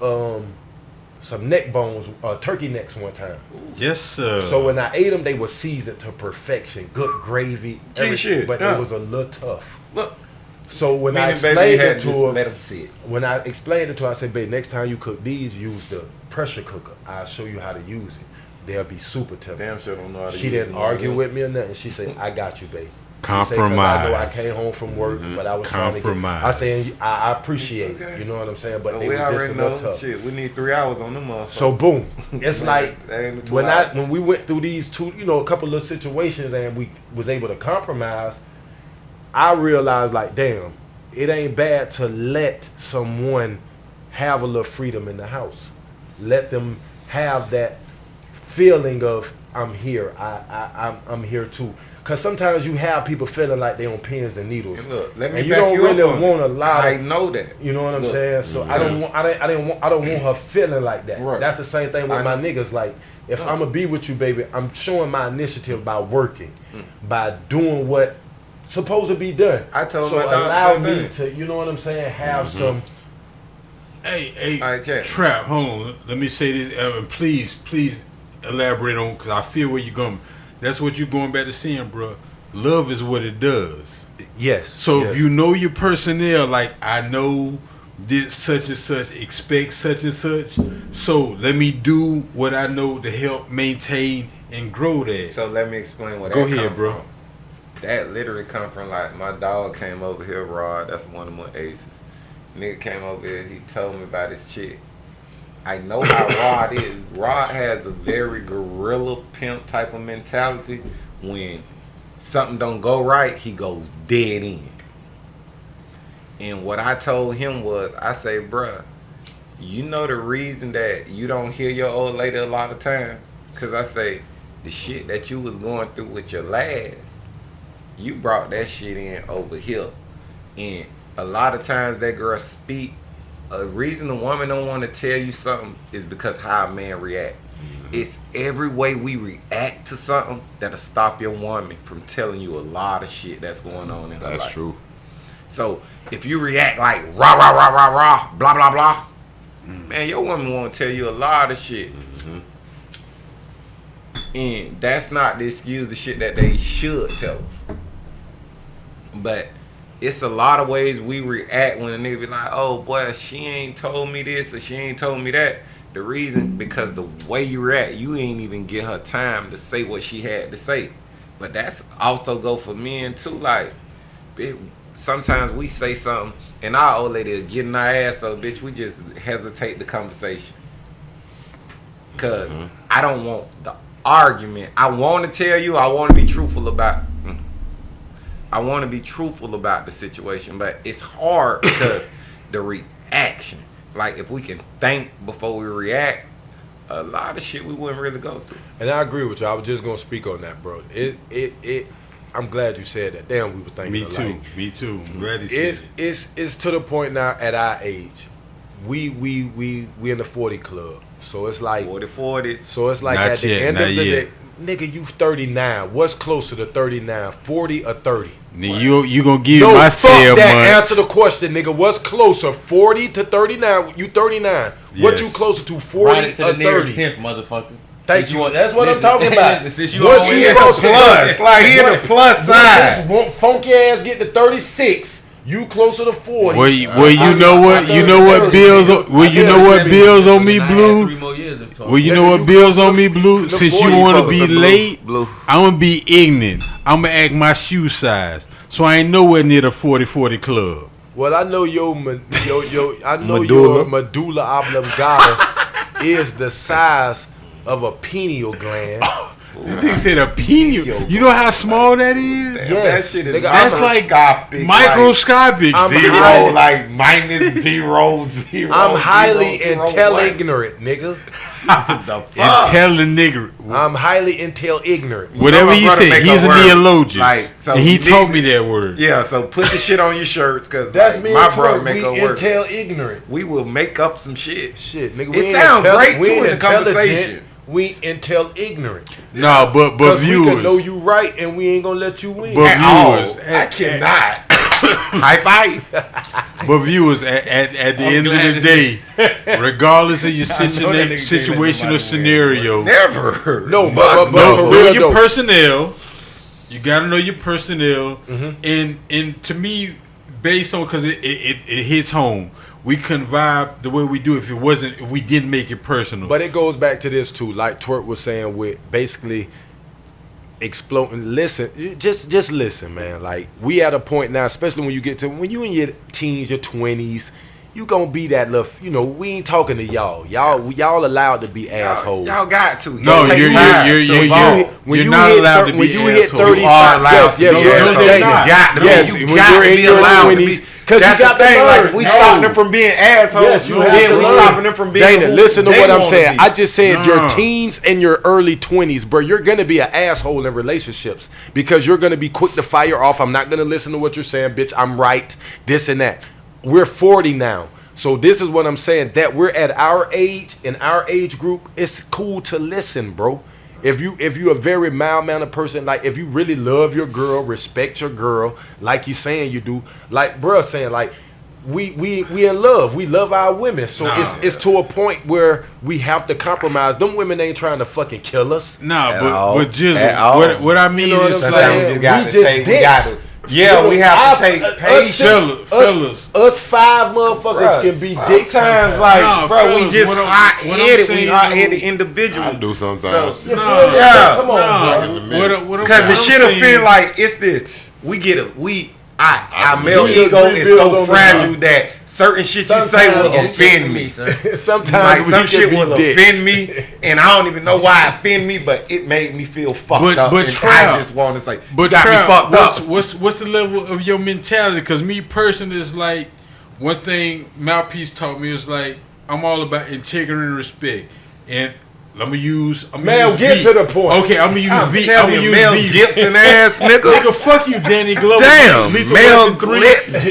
some neck bones, turkey necks one time. Yes, sir. So when I ate them, they were seasoned to perfection. Good gravy, everything, shit, but yeah. it was a little tough. Look, So when I Meaning, baby, you explained had it to to just her, let them sit. when I explained it to her, I said, babe, next time you cook these, use the pressure cooker. I'll show you how to use it. They'll be super tough. Damn sure don't know how to She use didn't them. argue with me or nothing. She said, I got you, babe. Compromise. I know I came home from work, but I was trying to Compromise. I saying I appreciate it. You know what I'm saying? But But they we was just a already little know. tough. Shit, we need 3 hours on them motherfuckers. So boom, it's like That ain't the 2 hours. when we went through these two, a couple of situations and we was able to compromise, I realized like, damn, it ain't bad to let someone have a little freedom in the house. Let them have that feeling of I'm here. I'm here too. Cause sometimes you have people feeling like they on pins and needles, And look, let me and you back don't you really up on want it. a lot. I know that. You know what I'm Look, saying? So I don't want her feeling like that. Right. That's the same thing with I my know. niggas. Like, if No. I'm gonna be with you, baby, I'm showing my initiative by working, by doing what supposed to be done. I told so my dog the allow same me thing. to, you know what I'm saying, have some. Hey, All right, check. Trap, hold on. Let me say this. And please elaborate on, because I feel where you're going. That's what you're going back to saying, bro. Love is what it does. Yes. So yes. if you know your personnel, like I know this such and such, expect such and such. So let me do what I know to help maintain and grow that. So let me explain what Go that ahead, come bro. from. That literally come from like my dog came over here, Rod. That's one of my aces. Nigga came over here. He told me about his chick. I know how Rod is. Rod has a very gorilla pimp type of mentality. When something don't go right, he goes dead in. And what I told him was, I say, bruh, you know the reason that you don't hear your old lady a lot of times? Because I say, the shit that you was going through with your last, you brought that shit in over here. And a lot of times that girl speak, a reason a woman don't want to tell you something is because how a man react. It's every way we react to something that'll stop your woman from telling you a lot of shit that's going on in her life. That's true. So if you react like rah rah rah rah rah blah blah blah, man, your woman won't tell you a lot of shit. And that's not the excuse the shit that they should tell us. But it's a lot of ways we react when a nigga be like, oh boy, she ain't told me this or she ain't told me that. The reason, because the way you react, you ain't even get her time to say what she had to say. But that's also go for men too. Like, sometimes we say something and our old lady is getting our ass up, bitch, we just hesitate the conversation. Cause I don't want the argument. I want to tell you, I want to be truthful about the situation, but it's hard because the reaction. Like, if we can think before we react, a lot of shit we wouldn't really go through. And I agree with you. I was just gonna speak on that, bro. I'm glad you said that. Damn, we were thinking Me alike. too. Me too. I'm glad he said it. It's to the point now at our age. We in the 40 club. So it's like 40s. So it's like Not at the yet, end not of the yet. day, nigga, you 39. What's closer to 39? 40 or 30? Nigga, you gonna give No, my fuck sale that. months. Answer the question, nigga. What's closer, 40 to 39? You 39. What Yes. you closer to, 40 Right to or the nearest 30? 10th, motherfucker. Thank you. That's what I'm talking about. Since you What's always you at the closer to? plus. Like, he in the plus side. Once funky ass get to 36, you closer to 40. Well, you know what? You know what bills? Well, you know what bills on me, Blue? 3 more years of talk. Well, you Nigga, know what you bills close on to me, the- Blue? the Since you 40 want to folks be are blue. late, Blue. I'm gonna be ignorant. I'm gonna act my shoe size, so I ain't nowhere near the 40-40 club. Well, I know your Medulla. medulla oblongata is the size of a pineal gland. This nigga said a pineal. You know how small that is? That Yes, shit is nigga, That's like microscopic. microscopic. I'm Zero, highly- like minus 0, 0. I'm highly 0, 0, intel-ignorant, nigga. The fuck? And tell the nigga. I'm highly intel-ignorant. Whatever my he brother said, make he's a a word. neologist. Like, so and he you told need- me that word. Yeah, so put the shit on your shirts, cause That's like, me my and brother Twerk. make We a word. intel-ignorant. We will make up some shit. Shit, nigga. It We ain't sounds great, we too, ain't in the intelligent. conversation. We intel-ignorant. No, but Because we can know viewers. you right, and we ain't gonna let you win. But At all. viewers, I cannot. High five. But viewers, at the end of glad the to day, regardless of your I know that nigga can't let situation or nobody scenario, Never. No, Fuck but know for real your though. personnel. You gotta know your personnel, Mm-hmm. and to me, based on because it hits home. We couldn't vibe the way we do if we didn't make it personal. But it goes back to this too, like Twerk was saying, with basically exploding. Listen, just listen, man. Like, we at a point now, especially when you in your teens, your 20s, you gonna be that little, we ain't talking to y'all. Y'all allowed to be assholes. Y'all got to. No, you're not allowed to be assholes. When you hit 35, you are allowed to be yes, you got to be allowed to be. Because you got to learn. Like, we stopping them from being assholes. Yes, we stopping them from being Dana, listen to what I'm saying. Be. I just said your teens and your early 20s, bro, you're going to be an asshole in relationships because you're going to be quick to fire off. I'm not going to listen to what you're saying, bitch. I'm right, this and that. We're 40 now. So this is what I'm saying, that we're at our age, in our age group, it's cool to listen, bro. If you a very mild-mannered person, like if you really love your girl, respect your girl, like you saying you do, like bruh saying, like we in love, we love our women, so it's to a point where we have to compromise. Them women ain't trying to fucking kill us. But just what I mean is like we got to. Yeah, we have to take patience. Us five motherfuckers can be dick times. Like, bro, we just hot-headed. We hot-headed individuals. I do sometimes. Come on, bro. Because the shit'll feel like it's this. Our male ego is so fragile that certain shit you say will offend me. Sometimes like some shit will offend me, and I don't even know why it offend me, but it made me feel fucked up. But I just want to say, but got me fucked up. What's the level of your mentality? Because me personally is like, one thing Mouthpiece taught me is like, I'm all about integrity and respect. And I'm gonna use get to the point. Okay, I'm gonna use V. I'm gonna use Mel V. Gibson ass nigga. Nigga, fuck you, Danny Glover. Damn, Mel Gibson.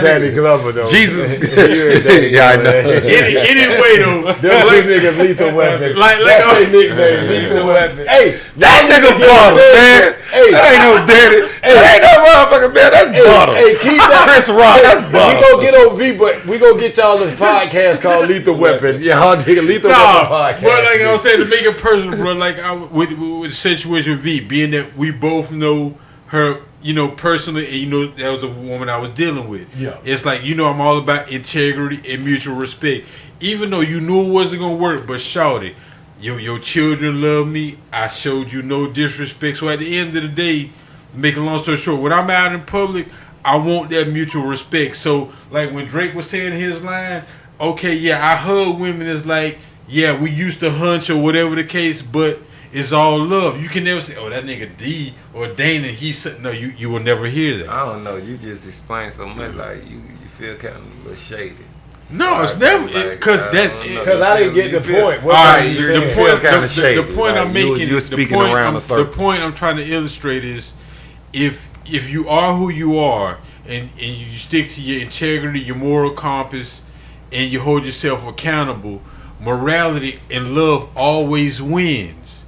Danny Glover though. Jesus. Yeah, I know. Anyway though, them two niggas Lethal Weapon. Like that's their nickname, Lethal Weapon. Hey, that nigga butter, man. Hey, that ain't no daddy. That ain't no motherfucking man. That's butter. Hey, keep that. Chris Rock. That's butter. We gonna get on V, but we gonna get y'all this podcast called Lethal Weapon. Y'all dig Lethal Weapon podcast. But like I was saying, to make it personal, bro, like with the situation with V, being that we both know her, personally, and that was a woman I was dealing with. Yeah. It's like, I'm all about integrity and mutual respect. Even though you knew it wasn't gonna work, but shawty, your children love me. I showed you no disrespect. So at the end of the day, make a long story short, when I'm out in public, I want that mutual respect. So like when Drake was saying his line, okay, yeah, I hug women is like, yeah, we used to hunch or whatever the case, but it's all love. You can never say, oh, that nigga D or Dana, no, you will never hear that. I don't know. You just explain so much like you feel kind of a little shady. No, it's never because I didn't get the point. All right, the point I'm making. You're speaking around a circle. The point I'm trying to illustrate is, if you are who you are and you stick to your integrity, your moral compass, and you hold yourself accountable, morality and love always wins.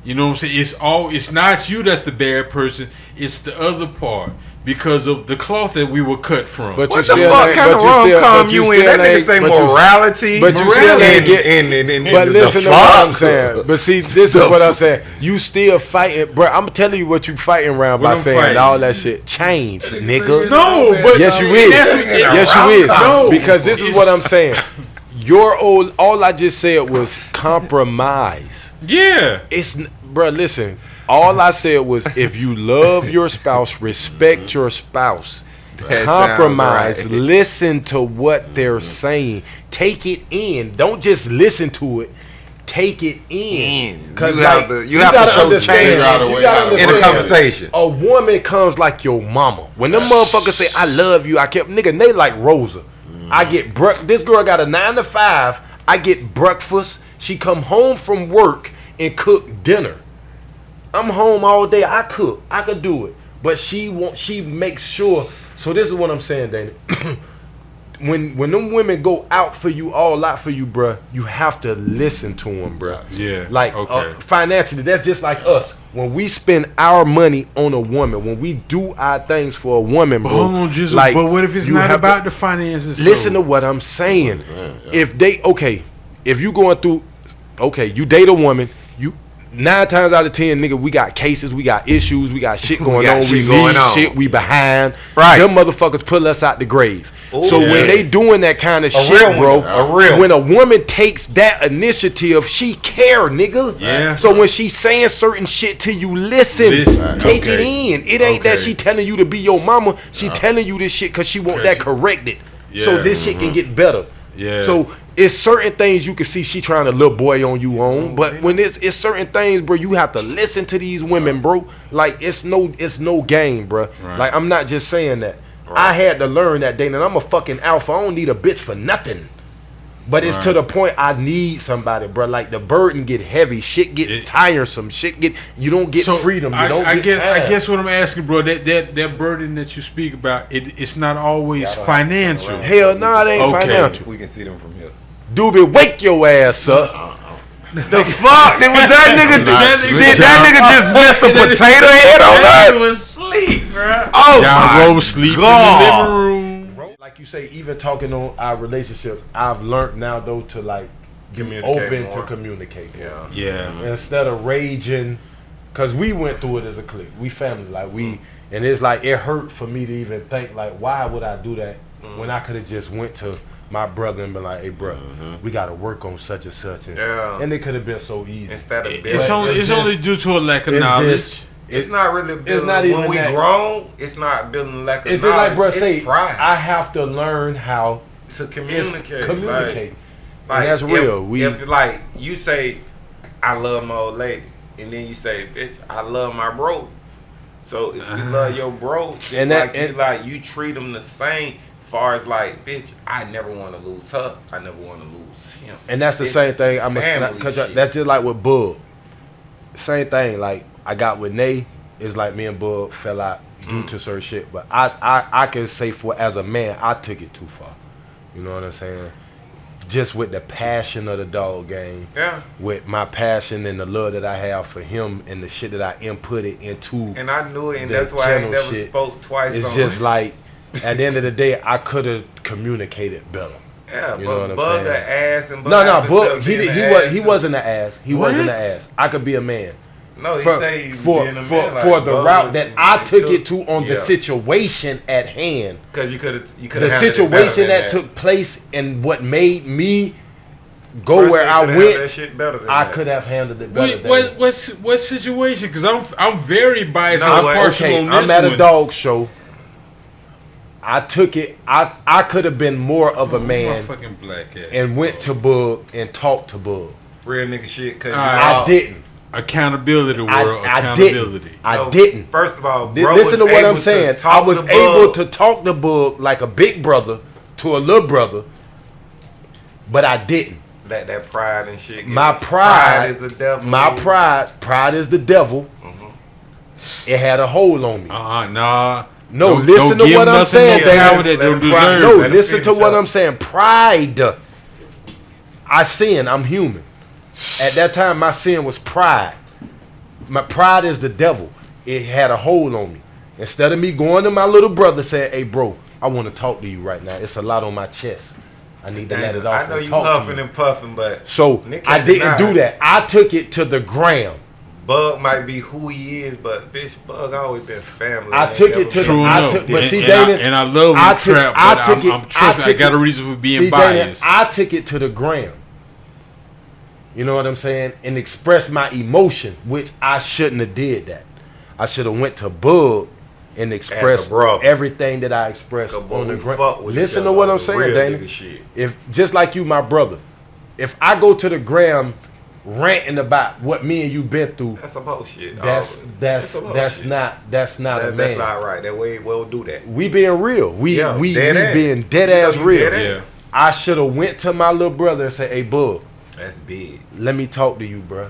You know what I'm saying? It's not you that's the bad person, it's the other part because of the cloth that we were cut from. But what the fuck kind of rom-com you in? That nigga say morality. But you still ain't getting. But listen to what I'm saying. But see, this is what I'm saying. You still fighting, bro. I'm telling you what you fighting around by saying all that shit. Change, nigga. No, but yes, you is. Yes, you is. No, because this is what I'm saying. All I just said was compromise. Yeah. Bro, listen. All I said was if you love your spouse, respect your spouse. Compromise. Right. Listen to what they're saying. Take it in. Don't just listen to it. Take it in. Because you have to show change in a conversation. A woman comes like your mama. When them motherfuckers say, I love you, nigga, they like Rosa. I get this girl got a 9 to 5. I get breakfast. She come home from work and cook dinner. I'm home all day. I cook. I could do it. But she makes sure. So this is what I'm saying, Dana. when them women go out for you, all out for you, bruh, you have to listen to them, bruh. Yeah. Like financially, that's just like us. When we spend our money on a woman, when we do our things for a woman, bro. Hold on, Jesus. Like, but what if it's not about the finances? Listen to what I'm saying. If you going through, you date a woman, 9 times out of 10, nigga, we got cases, we got issues, we got shit going got on, shit we going need on. shit, we behind. Right. Them motherfuckers pull us out the grave. Ooh, So when they yes. doing that kind of A shit, real bro, one, a real when a woman takes that initiative, she care, nigga. Yeah. So when she's saying certain shit to you, listen. Take it in. It ain't that she telling you to be your mama. She telling you this shit because she want that corrected. So Yeah. this shit can get better. Yeah. So it's certain things you can see she trying to little boy on you on, but when it's certain things, bro, you have to listen to these women, bro. Like it's no game, bro. Right. Like I'm not just saying that. I had to learn that day, and I'm a fucking alpha. I don't need a bitch for nothing. But it's to the point I need somebody, bro. Like the burden get heavy, shit get tiresome, you don't get freedom. You don't get time. I guess what I'm asking, bro, that burden that you speak about, it's not always financial. Hell no, it ain't Okay. financial. We can see them from here. Doobie, wake your ass up. The fuck? Did that nigga? Did that John- nigga just miss the potato head on He us? was asleep, bro. Oh John my Rose sleep God. in the living room. Like you say, even talking on our relationships, I've learned now though to like be Communicate open more. to communicate. Yeah. Yeah. Instead of raging, cause we went through it as a clique. We family, like we, and it's like it hurt for me to even think like, why would I do that when I could have just went to my brother and been like, hey, bro, we got to work on such and such, and it could have been so easy. Instead of It's only due to a lack of It's knowledge. just- It's not really building. It's not even when we that. grown, it's not building lack of It's just like, bro, knowledge. say, It's pride I have to learn how to to communicate. communicate. Like, And that's real. If like you say, I love my old lady, and then you say, bitch, I love my bro. So if you love your bro, it's And that- you treat them the same. Far as like, bitch, I never want to lose her. I never want to lose him. And that's the It's same thing. family Because shit. that's just like with Bug. Same thing. Like I got with Nay. It's like me and Bug fell out due to certain shit. But I can say as a man, I took it too far. You know what I'm saying? Just with the passion of the dog game. Yeah. With my passion and the love that I have for him and the shit that I inputted into. And I knew it, and the that's why I ain't channel never shit. spoke twice. It's on just it. like at the end of the day, I could have communicated better. Yeah, You know what but I'm Bug saying? the ass and Bug No, had Book. himself He being he the was ass he too. wasn't an ass. He What? wasn't an ass. I could be a man. No, he For say for being a for, man, like, for the Bug route was- that I he took it to on the yeah. situation at hand. Because you could have The situation that took place and what made me go where I went. I could have handled it better. Wait, what situation? Because I'm very biased No, and what- partial Okay, on this I'm at one. a dog show. I took it. I could have been more of a man fucking black cat. and went to Bug and talked to Bug. Real nigga shit. Cause I didn't. Accountability, world. I Accountability. didn't. I didn't. First of all, bro Listen to was what I'm able to saying. talk I was to able Bug. to talk to Bug like a big brother to a little brother, but I didn't. That pride and shit. My pride is the devil. Pride is the devil. It had a hold on me. Nah. No, Don't listen to give what I'm nothing saying, no power David. that don't Pride- deserve. No, Let him listen to finish what up. I'm saying. Pride. I sin. I'm human. At that time, my sin was pride. My pride is the devil. It had a hold on me. Instead of me going to my little brother saying, hey, bro, I want to talk to you right now. It's a lot on my chest. I need to let it off I know and you talk to huffing you. and puffing, but So Nick I can't didn't deny do it. that. I took it to the gram. Bug might be who he is, but bitch, Bug always been family. I Ain't took never it to been- True I enough. took- but and, see, and I, Dana, and I love I when took- trap, I but took it- I'm tripping. I I took got it- a reason for being See, biased. Dana, I took it to the gram. You know what I'm saying? And expressed my emotion, which I shouldn't have did that. I should have went to Bug and expressed brother. everything that I expressed Cause, on the we gram. fuck with each Listen to other what on I'm the saying, real Dana. nigga shit. If just like you, my brother, if I go to the gram ranting about what me and you been through, That's some bullshit. that's some that's bullshit. not a That's man. not right. That way we'll do that. We being real. We Yeah, we dead ass. being dead You know ass you real. dead ass. I should have went to my little brother and said, "Hey, Bug, That's big. let me talk to you, bruh."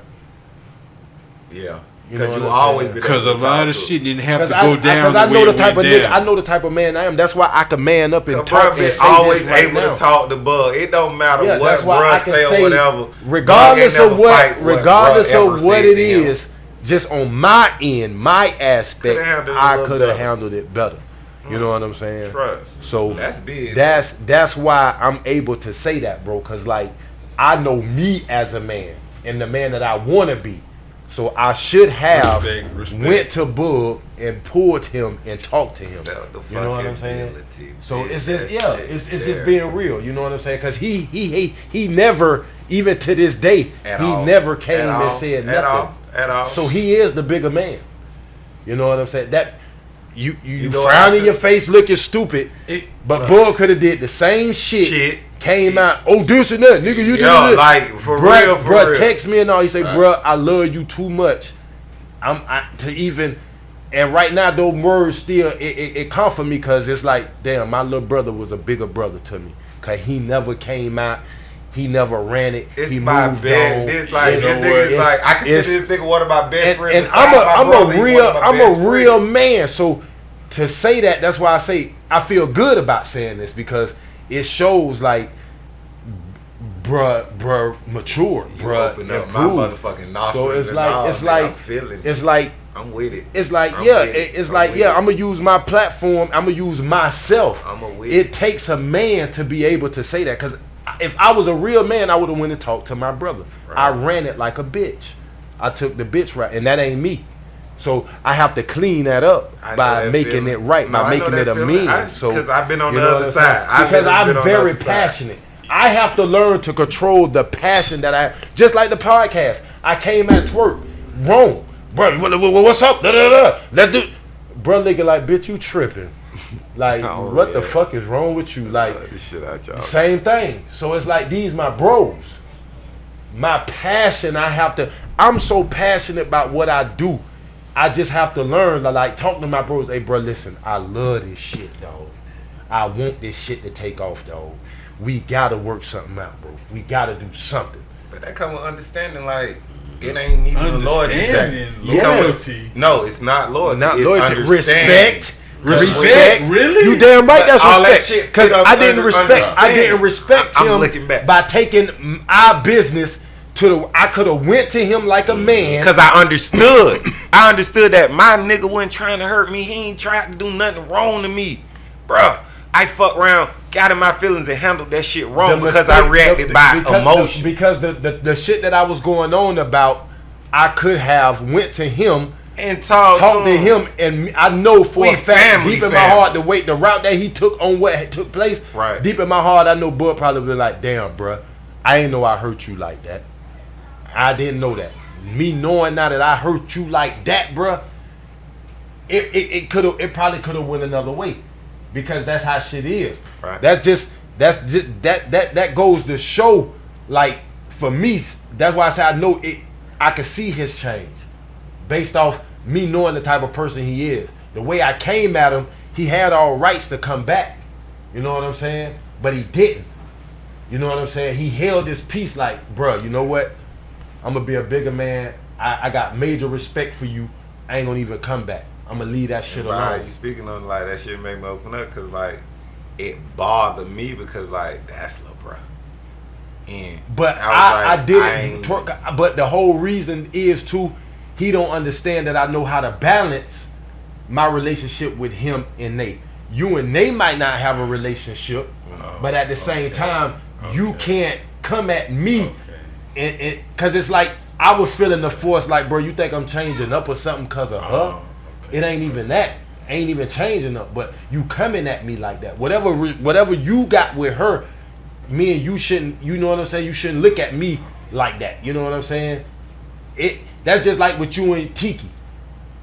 Yeah. You know Because what you I'm always saying? been Because a able to lot talk of to. shit didn't have to Because go down I the know way the it type of went nigga. down. I know the type of man I am. That's why I can man up and Cause talk bruh and been say always this right able now. to talk to Bug. It don't matter Yeah, what that's why I bruh can say say, or whatever. regardless Bug of ain't never fight what, regardless bruh ever of what said it to him. is, just on my end, my aspect, Coulda handled it a I little could have better. handled it better. You know what I'm saying? Trust. So That's big. That's why I'm able to say that, bro. Cause like I know me as a man and the man that I want to be. So I should have Respect. went to Bug and pulled him and talked to him. Sell the You know what I'm saying? fucking So ability. it's just That it's shit just there. being real. You know what I'm saying? Because he never, even to this day, At he all. never came At and all. said At nothing. At all. So he is the bigger man. You know what I'm saying? That you know what frown I in your took- face looking stupid, but Bug could have did the same shit. Came out, oh this and that, nigga, you did Yo, this. like for Bruh, real, bruh, text me and all. He say, Right. bruh, I love you too much. To even, and right now those words still it comfort me because it's like, damn, my little brother was a bigger brother to me because he never came out, he never ran it. It's he my moved best. on. This like You this know nigga what? is like I consider It's- this nigga one of my best friends. and besides my I'm brother, he a one real of my I'm best a real friends. man. So to say that, that's why I say I feel good about saying this because it shows like bruh mature, You bruh open up my improved. motherfucking nostrils. So it's and like all, it's nigga, like I'm feeling it. it's like I'm with it. it's like I'm yeah, with it. it's I'm like with yeah. it. I'm gonna use my platform. I'm gonna use myself. I'm with It it. takes a man to be able to say that. Cause if I was a real man, I would have went and talked to my brother. I ran it like a bitch. I took the bitch right, and that ain't me. So I have to clean that up I know by that making feeling. it right, No, by I know making that it a feeling. mean. So because I've been on you the know other what I'm saying? side. I've Because literally been I'm on the very other side. passionate. I have to learn to control the passion that I just like the podcast. I came at twerk wrong, bro. What's up? Da, da, da. Let's do. Bro, nigga, like bitch, you tripping? Like Oh, what the yeah. fuck is wrong with you? Like This shit out y'all. same thing. So it's like these my bros. My passion, I'm so passionate about what I do. I just have to learn to like talk to my bros. Hey bro, listen, I love this shit, dog. I want this shit to take off, dog. We gotta work something out, bro. We gotta do something. But that come with understanding, like it ain't even a loyalty. Understanding, It come with- loyalty. No, it's not loyalty. Not it's loyalty, understanding. respect. Respect? Really? You damn right, But that's all that respect. shit Because fit up I didn't under respect. I didn't understanding. respect I'm him looking back. by taking our business to the. I could have went to him like a man. Cause I understood. I understood that my nigga wasn't trying to hurt me. He ain't trying to do nothing wrong to me. Bruh, I fucked around, got in my feelings and handled that shit wrong The because mistake- I reacted the- by because emotion. because the shit that I was going on about, I could have went to him, and talk talked to him, and I know for We a fact, family, deep in my family. heart, the route that he took on what had took place, Right. deep in my heart, I know Bud probably be like, damn, bruh, I ain't know I hurt you like that. I didn't know that. Me knowing now that I hurt you like that, bruh, it probably could have went another way, because that's how shit is. Right. That goes to show, like, for me, that's why I say I know it. I could see his change based off me knowing the type of person he is. The way I came at him, he had all rights to come back. You know what I'm saying? But he didn't. You know what I'm saying? He held his peace like, bruh, you know what? I'm going to be a bigger man. I got major respect for you. I ain't going to even come back. I'm going to leave that shit Right, alone. you speaking on like that shit made me open up because like it bothered me because like that's little bro. And But was like, I did I it. ain't- Twerk, but the whole reason is too, he don't understand that I know how to balance my relationship with him and Nate. You and Nate might not have a relationship, but at the same time, you can't come at me and because it's like I was feeling the force. Like, bro, you think I'm changing up or something because of her? It ain't even that. Ain't even changing up. But you coming at me like that. Whatever you got with her, me and you shouldn't. You know what I'm saying? You shouldn't look at me like that. You know what I'm saying? That's just like with you and Tiki.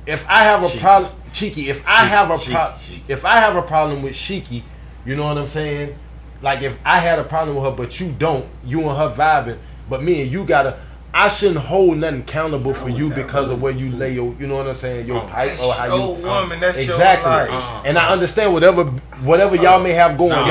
If I have a problem, Cheeky. If I have a problem, if I have a problem with Shiki, you know what I'm saying? Like if I had a problem with her, but you don't, you and her vibing, but me and you gotta. I shouldn't hold nothing accountable for you because of where you lay your, you know what I'm saying, your pipe or how your you. woman, that's Exactly. your life. And I understand whatever y'all may have going on.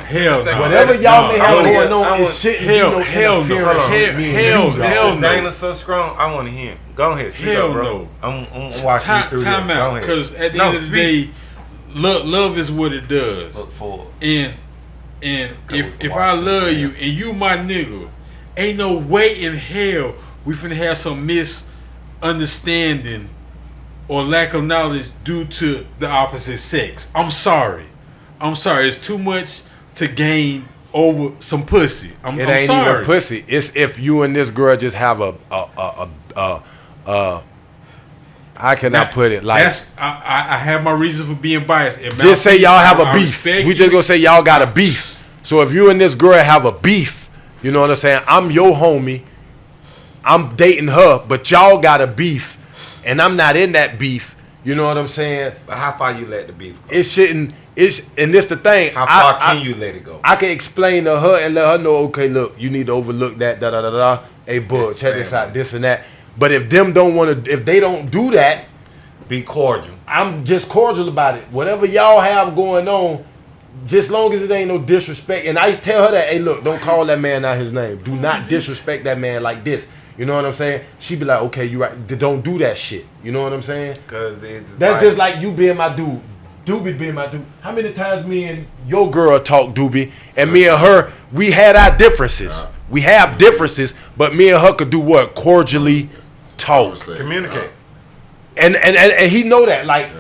Hell no. Whatever y'all may have I going wanna- on, it shouldn't be no interference with me and you, dog. Dana's so strong. I want to hear him. Go ahead, speak Hell up, bro. no. I'm watching you through Time this. Go out, ahead. because at the No, end of the speak. day, love is what it does. Look forward. And if I love you and you my nigga, ain't no way in hell we finna have some misunderstanding or lack of knowledge due to the opposite sex. I'm sorry. It's too much to gain over some pussy. I'm It ain't sorry. even pussy. It's if you and this girl just have a How can I put it? Like, I have my reason for being biased. And just say y'all have a I beef. respect We just gonna say y'all got a beef. So if you and this girl have a beef, you know what I'm saying? I'm your homie. I'm dating her, but y'all got a beef, and I'm not in that beef. You know what I'm saying? But how far you let the beef go? It shouldn't. And this the thing. How far can you let it go? I can explain to her and let her know. Okay, look, you need to overlook that. Da da da da. Hey, bud, check this out. This and that. But if them don't want to, if they don't do that, be cordial. I'm just cordial about it. Whatever y'all have going on, just long as it ain't no disrespect. And I tell her that, hey, look, don't call that man out his name. Do not disrespect that man like this. You know what I'm saying? She be like, okay, you right. Don't do that shit. You know what I'm saying? Cause it's that's just like you being my dude. Doobie being my dude. How many times me and your girl talk, Doobie, and me and her, we had our differences. We have differences, but me and her could do what? Cordially talk. Communicate. And he know that. Like,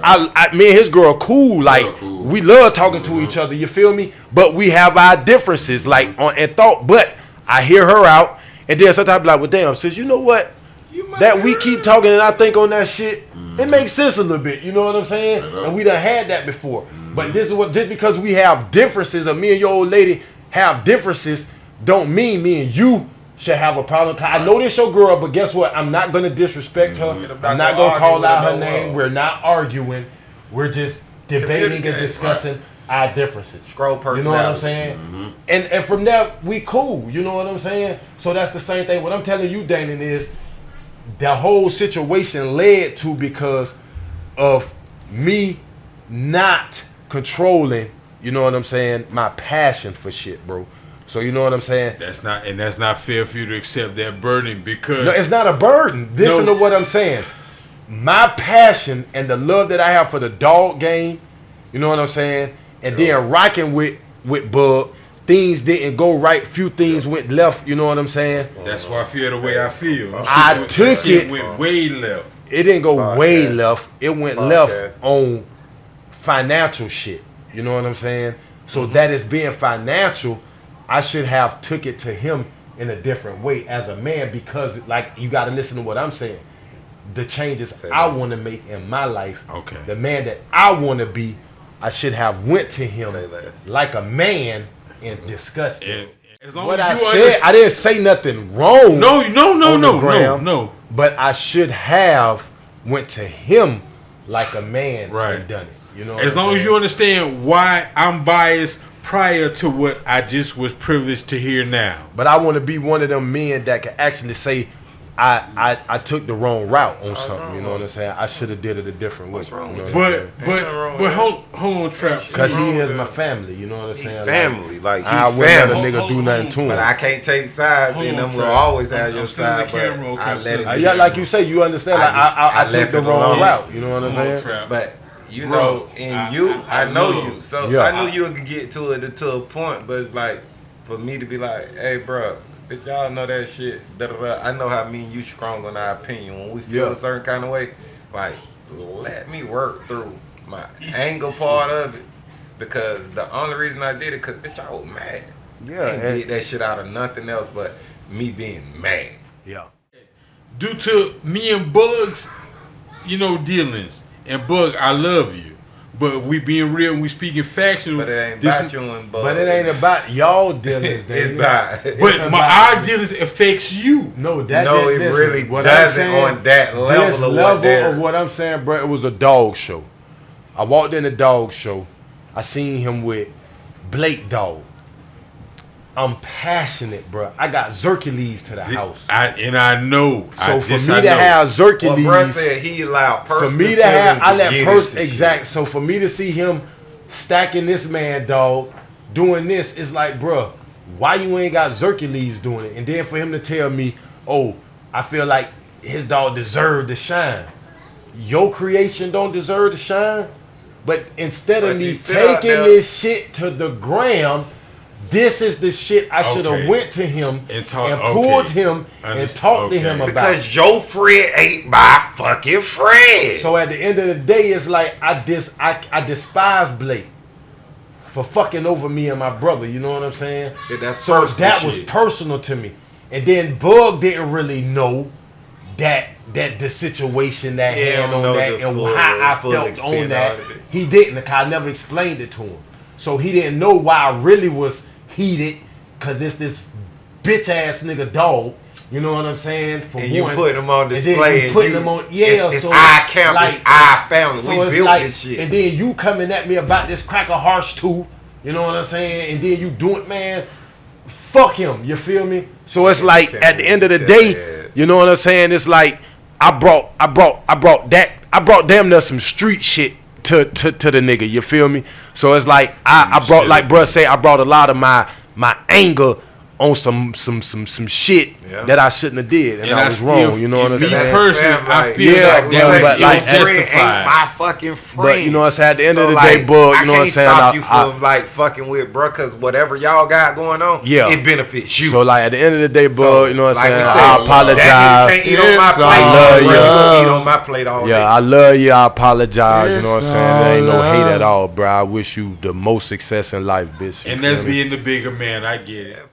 me and his girl cool. Like, we love talking to each other. You feel me? But we have our differences, like, and thought. But I hear her out, and then sometimes I be like, well, damn, sis, you know what? That we keep talking and I think on that shit, it makes sense a little bit. You know what I'm saying? And we done had that before. But this is what, just because we have differences, or me and your old lady have differences, don't mean me and you should have a problem. I know this your girl, but guess what? I'm not going to disrespect her. I'm not going to call out her name. We're not arguing. We're just debating and discussing our differences. Scroll personality. You know what I'm saying? And from there, we cool. You know what I'm saying? So that's the same thing. What I'm telling you, Damon, is the whole situation led to because of me not controlling, you know what I'm saying, my passion for shit, bro. So you know what I'm saying? That's not fair for you to accept that burden, because no, it's not a burden. Listen to what I'm saying. My passion and the love that I have for the dog game, you know what I'm saying, and then rocking with Bug, things didn't go right. Few things went left. You know what I'm saying? That's why I feel the way I feel. I took it. Went way left. It didn't go way left. It went left on financial shit. You know what I'm saying? So that is being financial. I should have took it to him in a different way as a man, because like, you got to listen to what I'm saying. The changes I want to make in my life, the man that I want to be, I should have went to him like a man and discussed it. As long what as I said, I didn't say nothing wrong. No. But I should have went to him like a man and done it. You know, as long as you understand why I'm biased prior to what I just was privileged to hear now. But I want to be one of them men that can actually say, I took the wrong route on something. You know what I'm saying? I should have did it a different way. What's wrong? You know but hold on, Trap. Because he is my family. You know what I'm saying? Family, like I wouldn't let a nigga do nothing to him. But I can't take sides, and them will always have your side. But I let it. Yeah, like you say, you understand. Like, I took the wrong route. You know what I'm saying? But you know, I know you, so I knew you would get to it to a point. But it's like, for me to be like, hey, bro, bitch, y'all know that shit. I know how me and you strong on our opinion. When we feel a certain kind of way, like, let me work through my anger part of it. Because the only reason I did it, because, bitch, I was mad. Yeah. I didn't get that shit out of nothing else but me being mad. Yeah. Due to me and Bug's, dealings. And Bug, I love you. But if we being real and we speaking factual. But it ain't about you and Bug. But it ain't about y'all dealings. It's about. But our dealings affects you. No, it really doesn't on that level of what I'm saying, bro. It was a dog show. I walked in the dog show. I seen him with Blake Dog. I'm passionate, bro. I got Hercules to the house. I know. So for me to have Hercules, well, bro said he allowed personal. For me to have, I let person exact. So for me to see him stacking this man, dog, doing this, it's like, bro, why you ain't got Hercules doing it? And then for him to tell me, oh, I feel like his dog deserved to shine. Your creation don't deserve to shine. But instead of me taking this shit to the gram, this is the shit I should have went to him and pulled him and talked to him about. Because your friend ain't my fucking friend. So at the end of the day, it's like I despise Blake for fucking over me and my brother. You know what I'm saying? Yeah, that's so that was personal to me. And then Bug didn't really know that the situation that Yeah, had I don't on know that the and full- how I full felt extent on that. of it. He didn't, because I never explained it to him. So he didn't know why I really was heated, because this bitch ass nigga dog. You know what I'm saying? For And you one. put them on And then display. you putting them on, It's so our camp, like, it's our family. so We it's built like, this shit. and then you coming at me about this cracker harsh too. You know what I'm saying? And then you doing, man, fuck him. You feel me? So it's like at the end of the day, you know what I'm saying? It's like I brought damn near some street shit to the nigga. You feel me? So it's like I brought, like bruh say, I brought a lot of my anger on some shit that I shouldn't have did, and I was wrong. You know what I'm saying? Personally, I feel yeah, that like was friend ain't my fucking friend. But you know what I'm saying? At the end of the like, day, Bug, you know what I'm saying? I can't stop you from like fucking with bro, cause whatever y'all got going on, it benefits you. So like at the end of the day, Bug, So, you know what I'm like saying? you said, I apologize. That nigga can't eat on my plate. I love you. Eat on my plate all day. Yeah, I love you. I apologize. You know what I'm It's saying? There ain't no all hate love. at all, bro. I wish you the most success in life, bitch. You And feel that's me? being the bigger man. I get it.